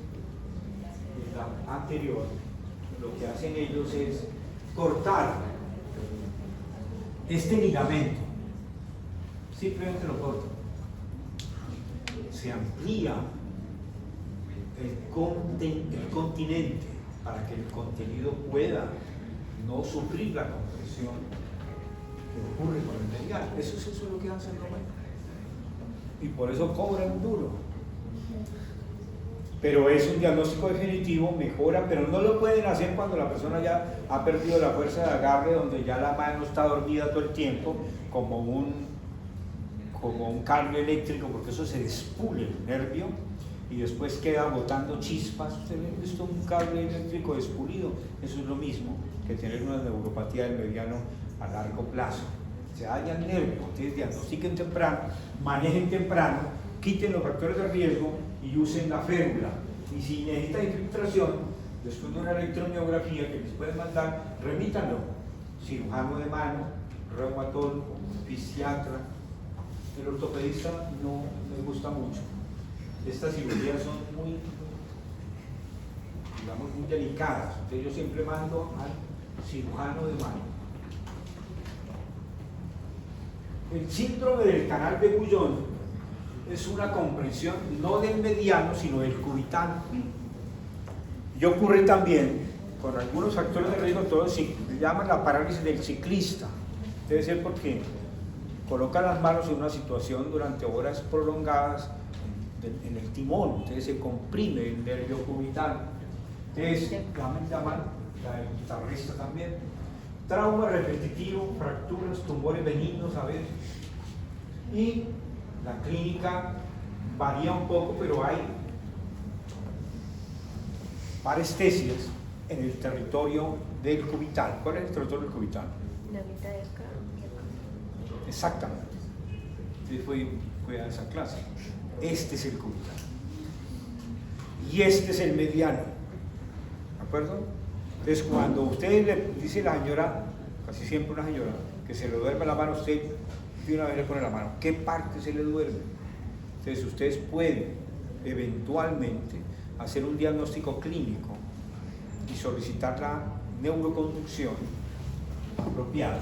la anterior, lo que hacen ellos es cortar este ligamento, simplemente lo cortan, se amplía el continente para que el contenido pueda no sufrir la compresión que ocurre con el medial. Eso es lo que hacen los médicos. Y por eso cobran duro. Pero es un diagnóstico definitivo, mejora, pero no lo pueden hacer cuando la persona ya ha perdido la fuerza de agarre, donde ya la mano está dormida todo el tiempo, como un cable eléctrico, porque eso se despule el nervio y después queda botando chispas. ¿Usted ha visto un cable eléctrico despulido? Eso es lo mismo que tener una neuropatía del mediano a largo plazo. Se daña el nervio, ustedes diagnostiquen temprano, manejen temprano, quiten los factores de riesgo y usen la férula. Y si necesita infiltración, después de una electromiografía que les pueden mandar, remítanlo. Cirujano de mano, reumatólogo, fisiatra. El ortopedista no me gusta mucho. Estas cirugías son muy delicadas. Entonces yo siempre mando al cirujano de mano. El síndrome del canal de Guyon es una comprensión no del mediano, sino del cubital. Y ocurre también con algunos factores de riesgo, todos se llaman la parálisis del ciclista. Debe ser porque colocan las manos en una situación durante horas prolongadas en el timón, entonces se comprime el nervio cubital. Entonces, llaman la del guitarrista también. Trauma repetitivo, fracturas, tumores benignos a veces. Y la clínica varía un poco, pero hay parestesias en el territorio del cubital. ¿Cuál es el territorio del cubital? La mitad de acá y acá. Exactamente. Entonces fue a esa clase. Este es el cubital. Y este es el mediano. ¿De acuerdo? Entonces, cuando usted le dice a la señora, casi siempre una señora, que se le duerme la mano, usted de una vez le pone la mano. ¿Qué parte se le duerme? Entonces, ustedes pueden eventualmente hacer un diagnóstico clínico y solicitar la neuroconducción apropiada.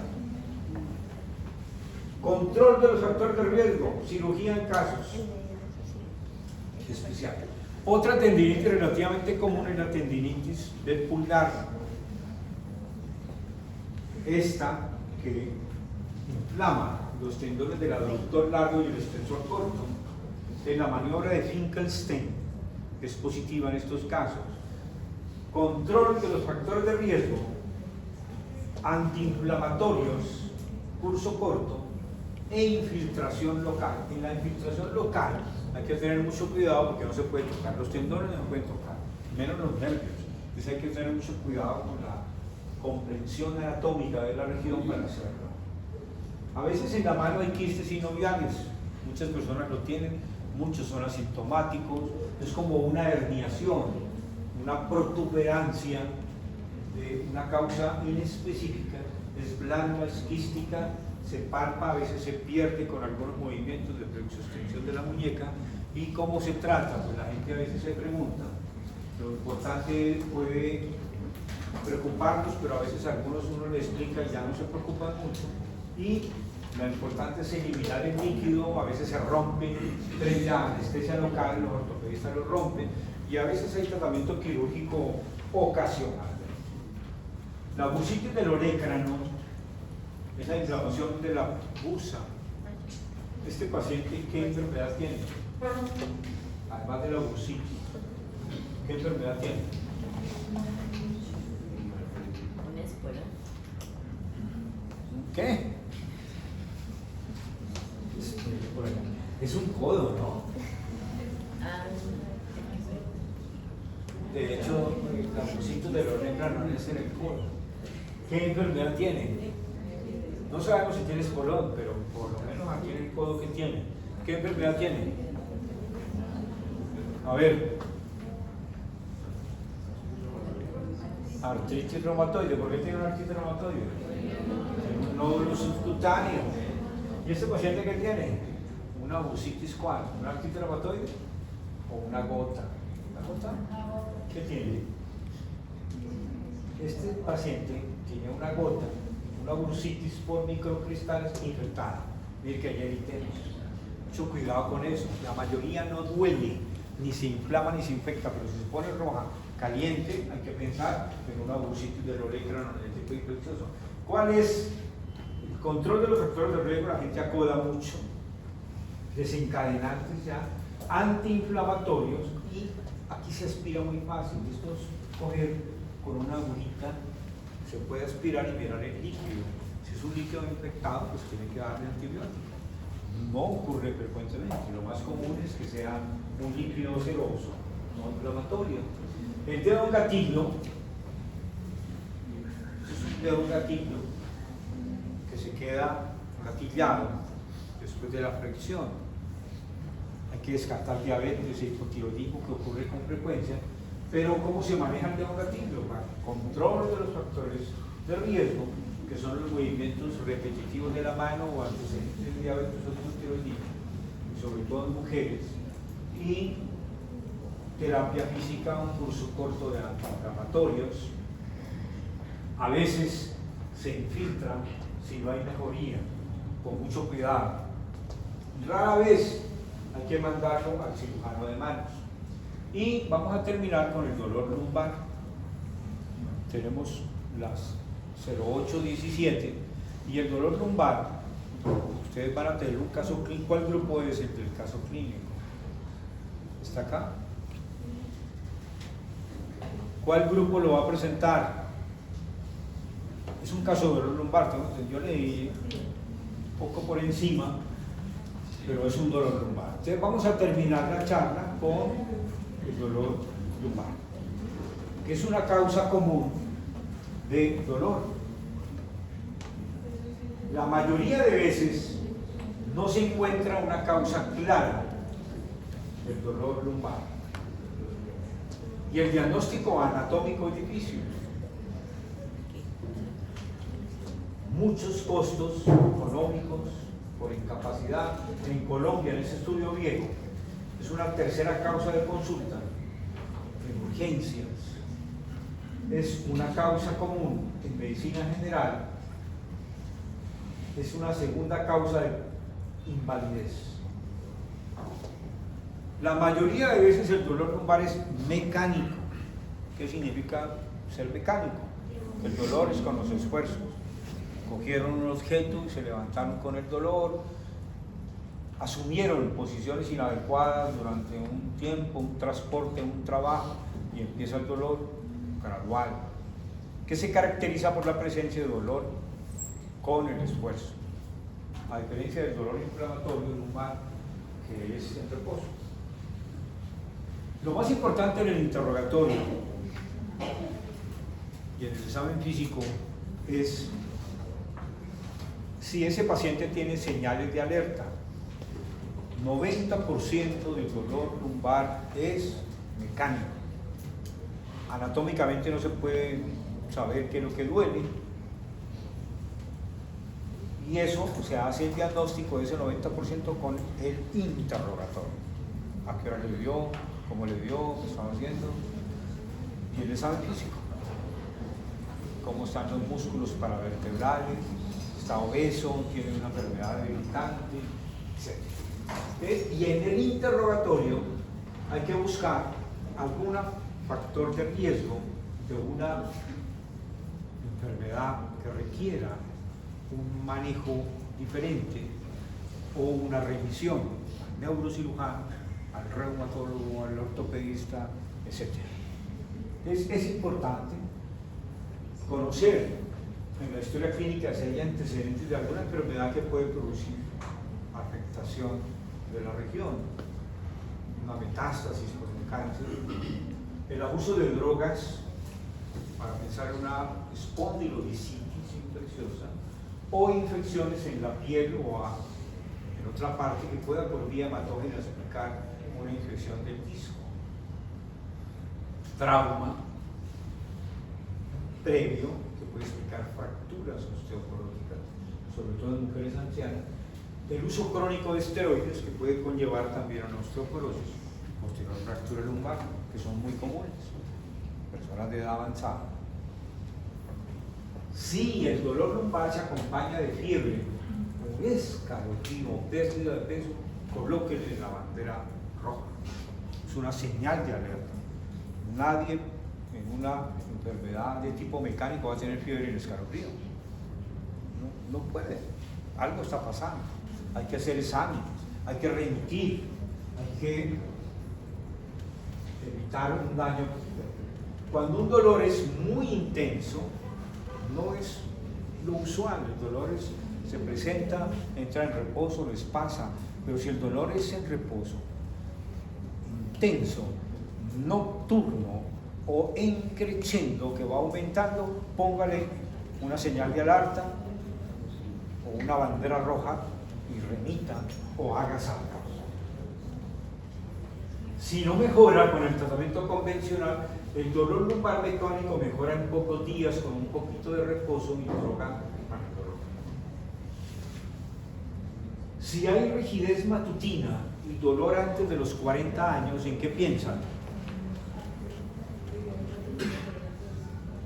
Control de los factores de riesgo, cirugía en casos especiales. Otra tendinitis relativamente común es la tendinitis del pulgar. Esta que inflama los tendones del aductor largo y el extensor corto. En la maniobra de Finkelstein es positiva en estos casos. Control de los factores de riesgo, antiinflamatorios, curso corto e infiltración local. En la infiltración local hay que tener mucho cuidado porque no se puede tocar, los tendones no se pueden tocar, menos los nervios. Entonces hay que tener mucho cuidado con la comprensión anatómica de la región para hacerlo. A veces en la mano hay quistes sinoviales, muchas personas lo tienen, muchos son asintomáticos, es como una herniación, una protuberancia de una causa inespecífica, es blanda, es quística, se palpa, a veces se pierde con algunos movimientos de flexo-extensión de la muñeca. ¿Y cómo se trata? Pues la gente a veces se pregunta. Lo importante puede preocuparnos, pero a veces a algunos uno le explica y ya no se preocupan mucho. Y lo importante es eliminar el líquido, a veces se rompe frente a anestesia local, los ortopedistas lo rompen, y a veces hay tratamiento quirúrgico ocasional. La bursitis del orécrano es la inflamación de la busa. Este paciente, ¿qué enfermedad tiene? Además de la bursitis, ¿qué enfermedad tiene? Una escuela. ¿Qué? Por ahí. Es un codo, ¿no? Ah, De hecho, el campusito de dolor en cráneo es en el codo. ¿Qué enfermedad tiene? No sabemos si tiene espolón, pero por lo menos aquí en el codo, ¿qué tiene? ¿Qué enfermedad tiene? A ver. Artritis reumatoide. ¿Por qué tiene una artritis reumatoide? Tiene un nódulo subcutáneo. ¿Y este paciente qué tiene? Una bursitis ¿cuál? ¿Una artritis reumatoide? ¿O una gota? ¿Una gota? ¿Qué tiene? Este paciente tiene una gota, una bursitis por microcristales infectada. Mire que ayer tenemos. Mucho cuidado con eso. La mayoría no duele, ni se inflama ni se infecta, pero si se pone roja, caliente, hay que pensar en una bursitis del olecrano, en el tipo infeccioso. ¿Cuál es el control de los factores de riesgo? La gente acoda mucho. Desencadenantes ya, antiinflamatorios, y aquí se aspira muy fácil. Esto es coger con una agujita, se puede aspirar y mirar el líquido. Si es un líquido infectado, pues tiene que darle antibiótico. No ocurre frecuentemente, lo más común es que sea un líquido seroso, no inflamatorio. El dedo de un gatillo, es un dedo de un gatillo que se queda gatillado después de la fricción. Hay que descartar diabetes y hipotiroidismo, que ocurre con frecuencia, pero ¿cómo se maneja el dedo gatillo? Control de los factores de riesgo, que son los movimientos repetitivos de la mano o antecedentes de diabetes o hipotiroidismo, sobre todo en mujeres, y terapia física, un curso corto de antiinflamatorios. A veces se infiltra si no hay mejoría, con mucho cuidado. Rara vez hay que mandarlo al cirujano de manos. Y vamos a terminar con el dolor lumbar. Tenemos las 0817 y el dolor lumbar. Ustedes van a tener un caso clínico. ¿Cuál grupo es el del caso clínico? ¿Está acá? ¿Cuál grupo lo va a presentar? Es un caso de dolor lumbar. Yo leí un poco por encima, pero es un dolor lumbar. Entonces vamos a terminar la charla con el dolor lumbar, que es una causa común de dolor. La mayoría de veces no se encuentra una causa clara del dolor lumbar. Y el diagnóstico anatómico es difícil. Muchos costos económicos por incapacidad. En Colombia, en ese estudio viejo, es una tercera causa de consulta en urgencias. Es una causa común en medicina general. Es una segunda causa de invalidez. La mayoría de veces el dolor lumbar es mecánico. ¿Qué significa ser mecánico? El dolor es con los esfuerzos. Cogieron un objeto y se levantaron con el dolor, asumieron posiciones inadecuadas durante un tiempo, un transporte, un trabajo, y empieza el dolor gradual, que se caracteriza por la presencia de dolor con el esfuerzo, a diferencia del dolor inflamatorio lumbar, que es en reposo. Lo más importante en el interrogatorio y en el examen físico es si ese paciente tiene señales de alerta. 90% del dolor lumbar es mecánico. Anatómicamente no se puede saber qué es lo que duele. Y eso se hace el diagnóstico de ese 90% con el interrogatorio. ¿A qué hora le dio? ¿Cómo le dio? ¿Qué estaba haciendo? Y el examen físico. ¿Cómo están los músculos paravertebrales? ¿Está obeso? ¿Tiene una enfermedad debilitante? Etc. Y en el interrogatorio hay que buscar algún factor de riesgo de una enfermedad que requiera un manejo diferente o una revisión al neurocirujano, al reumatólogo, al ortopedista, etc. Es importante conocer en la historia clínica si hay antecedentes de alguna enfermedad que puede producir afectación de la región, una metástasis por un cáncer, el abuso de drogas para pensar en una espondilodicitis infecciosa o infecciones en la piel o en otra parte que pueda por vía hematógena explicar una infección del disco. Trauma previo que puede explicar fracturas osteoporóticas, sobre todo en mujeres ancianas, el uso crónico de esteroides que puede conllevar también a una osteoporosis, posterior fractura lumbar, que son muy comunes, personas de edad avanzada. Si el dolor lumbar se acompaña de fiebre, o escalofrío, o pérdida de peso, colóquenle la bandera roja. Es una señal de alerta. Nadie en una enfermedad de tipo mecánico va a tener fiebre y escalofrío. No puede. Algo está pasando. Hay que hacer exámenes, hay que remitir, hay que evitar un daño. Cuando un dolor es muy intenso, no es lo usual. El dolor se presenta, entra en reposo, les pasa. Pero si el dolor es en reposo, intenso, nocturno o increciendo, que va aumentando, póngale una señal de alerta o una bandera roja y remita o haga algo. Si no mejora con el tratamiento convencional, el dolor lumbar mecánico mejora en pocos días con un poquito de reposo y droga para el dolor. Si hay rigidez matutina y dolor antes de los 40 años, ¿en qué piensan?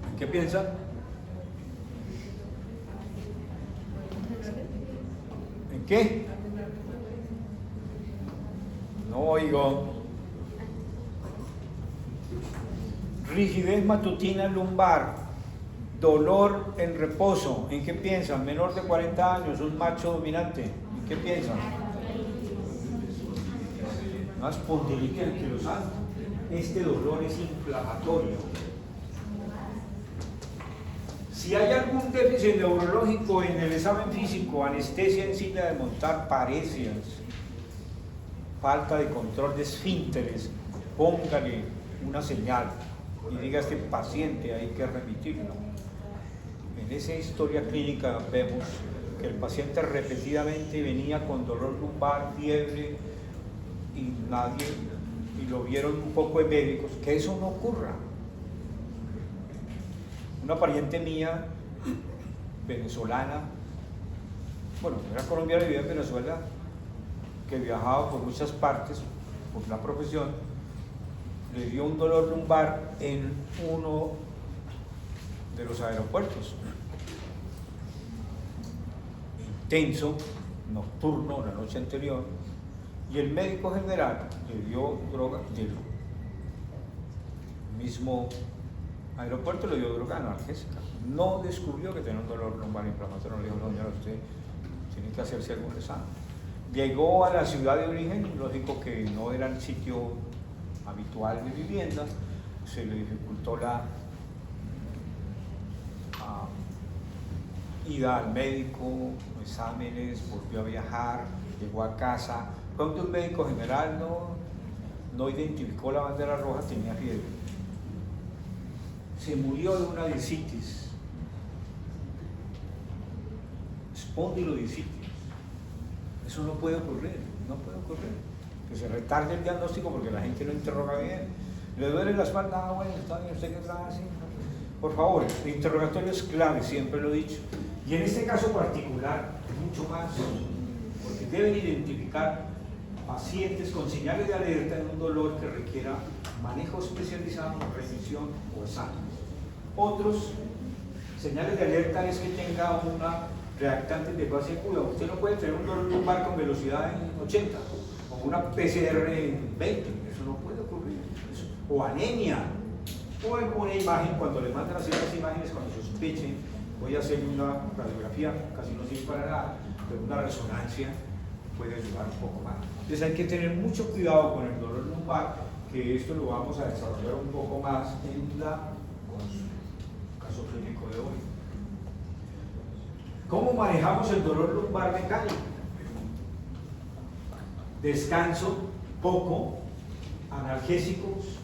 ¿En qué piensan? ¿En qué? No oigo. Rigidez matutina lumbar, dolor en reposo, ¿en qué piensan? Menor de 40 años, un macho dominante, ¿en qué piensan? Una espondilitis anquilosante. Este dolor es inflamatorio. Si hay algún déficit neurológico en el examen físico, anestesia en silla de montar, parecias, falta de control de esfínteres, póngale una señal y diga a este paciente hay que remitirlo. En esa historia clínica vemos que el paciente repetidamente venía con dolor lumbar, fiebre y lo vieron un poco de médicos, que eso no ocurra. Una pariente mía, venezolana, bueno, era colombiana y vivía en Venezuela, que viajaba por muchas partes por la profesión, le dio un dolor lumbar en uno de los aeropuertos. Intenso, nocturno, la noche anterior, y el médico general le dio droga del mismo aeropuerto, le dio droga analgésica. No descubrió que tenía un dolor lumbar inflamatorio, le dijo, no, señora, usted tiene que hacerse algún examen. Llegó a la ciudad de origen, lógico que no era el sitio habitual de vivienda, se le dificultó la ida al médico, exámenes, volvió a viajar, llegó a casa. Cuando un médico general no identificó la bandera roja, tenía fiebre. Se murió de una discitis, espondilodicitis. Eso no puede ocurrir, no puede ocurrir. Que se retarde el diagnóstico porque la gente no interroga bien. ¿Le duele la espalda? Ah, bueno, está bien, ¿usted qué trabaja así? Por favor, el interrogatorio es clave, siempre lo he dicho. Y en este caso particular, mucho más, porque deben identificar pacientes con señales de alerta en un dolor que requiera manejo especializado, remisión o exámenes. Otros señales de alerta es que tenga una reactante de fase aguda. Usted no puede tener un dolor lumbar con velocidad en 80 o una PCR en 20, eso no puede ocurrir. O anemia, o alguna imagen, cuando le mandan a hacer las imágenes, cuando sospechen, voy a hacer una radiografía, casi no sirve para nada, pero una resonancia puede ayudar un poco más. Entonces hay que tener mucho cuidado con el dolor lumbar, que esto lo vamos a desarrollar un poco más en el caso clínico de hoy. ¿Cómo manejamos el dolor lumbar mecánico? descanso poco, analgésicos,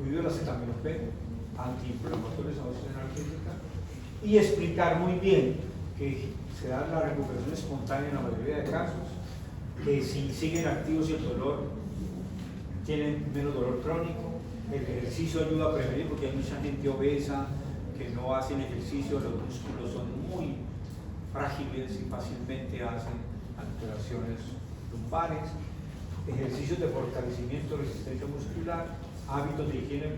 incluido el acetaminofén, antiinflamatorios a dosis analgésica, y explicar muy bien que se da la recuperación espontánea en la mayoría de casos, que si siguen activos y el dolor, tienen menos dolor crónico, el ejercicio ayuda a prevenir porque hay mucha gente obesa que no hacen ejercicio, los músculos son muy frágiles y fácilmente hacen alteraciones lumbares, ejercicios de fortalecimiento de resistencia muscular, hábitos de higiene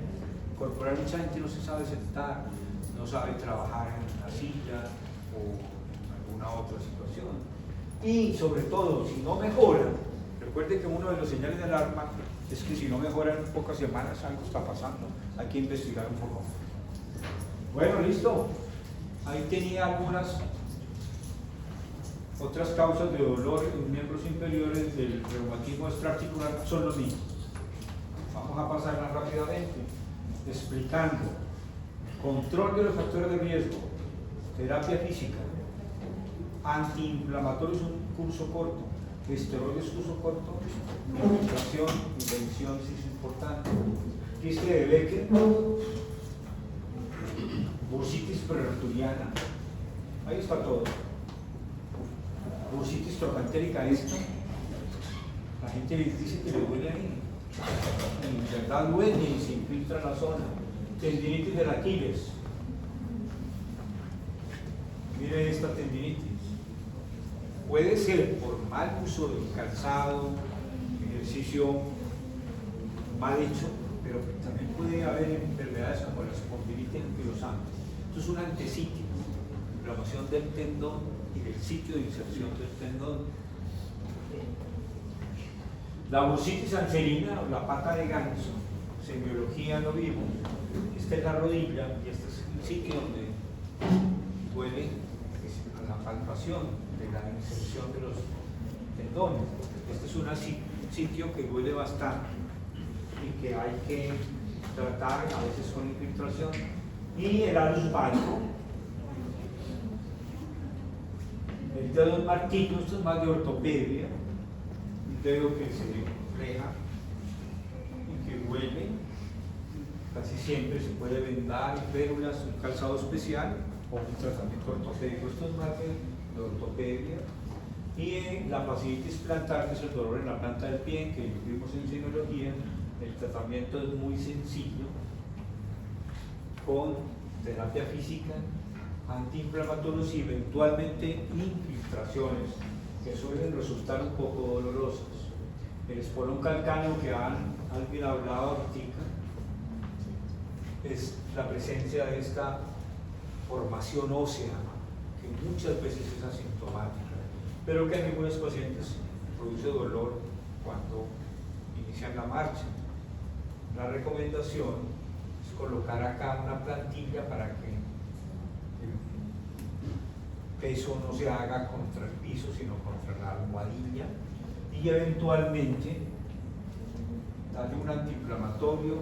corporal. Mucha gente no se sabe sentar, no sabe trabajar en una silla o en alguna otra situación. Y sobre todo, si no mejoran, recuerden que uno de los señales de alarma es que si no mejoran en pocas semanas algo está pasando, hay que investigar un poco. Bueno, listo. Ahí tenía algunas otras causas de dolor en miembros inferiores del reumatismo extraarticular, son los mismos. Vamos a pasarlas rápidamente, explicando control de los factores de riesgo, terapia física, antiinflamatorios un curso corto, esteroides curso corto, infiltración, invención si es importante, quiste de Becker, bursitis prearturiana, ahí está todo. Bursitis trocantérica esta, la gente dice que le duele ahí, en verdad duele y se infiltra en la zona. Tendinitis del Aquiles, mire esta tendinitis, puede ser por mal uso del calzado, ejercicio mal hecho, pero también puede haber enfermedades como la espondilitis anquilosante. Esto es un antesitio, inflamación del tendón y del sitio de inserción del tendón. La bursitis anserina o la pata de ganso, en biología lo vimos, esta es la rodilla y este es el sitio donde duele a la palpación de la inserción de los tendones. Este es un sitio que duele bastante y que hay que tratar a veces con infiltración. Y el alus valgo, el dedo del martillo, esto es más de ortopedia, un dedo que se refleja y que duele, casi siempre se puede vendar, férulas, un calzado especial o un tratamiento ortopédico. Esto es más de ortopedia. Y la fasciitis plantar, que es el dolor en la planta del pie, que vimos en semiología, el tratamiento es muy sencillo, con terapia física, antiinflamatorios y eventualmente infiltraciones que suelen resultar un poco dolorosas. El espolón calcáneo que alguien hablado ahorita es la presencia de esta formación ósea que muchas veces es asintomática, pero que en algunos pacientes produce dolor cuando inician la marcha. La recomendación es colocar acá una plantilla para que el peso no se haga contra el piso, sino contra la almohadilla, y eventualmente darle un antiinflamatorio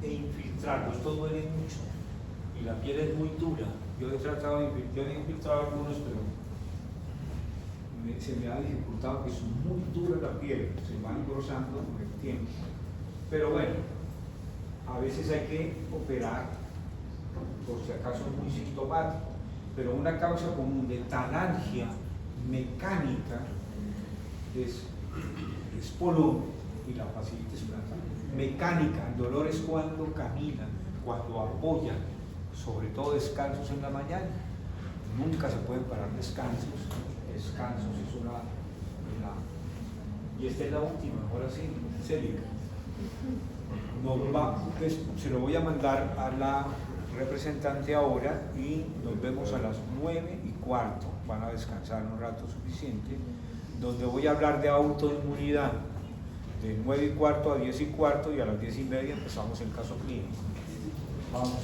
e infiltrarlo. Esto duele mucho y la piel es muy dura. Yo he tratado de infiltrar, he infiltrado algunos, pero se me ha dificultado, que es muy dura la piel, se va engrosando con el tiempo. Pero bueno, a veces hay que operar por si acaso es muy sintomático, pero una causa común de talalgia mecánica es espolón y la fasciitis plantar. Mecánica, el dolor es cuando caminan, cuando apoyan, sobre todo descansos en la mañana. Nunca se pueden parar descansos es y esta es la última, ahora sí, Célica. Se lo voy a mandar a la representante ahora y nos vemos a las 9:15. Van a descansar un rato suficiente, donde voy a hablar de autoinmunidad de 9:15 a 10:15 y a las 10:30 empezamos el caso clínico. Vamos.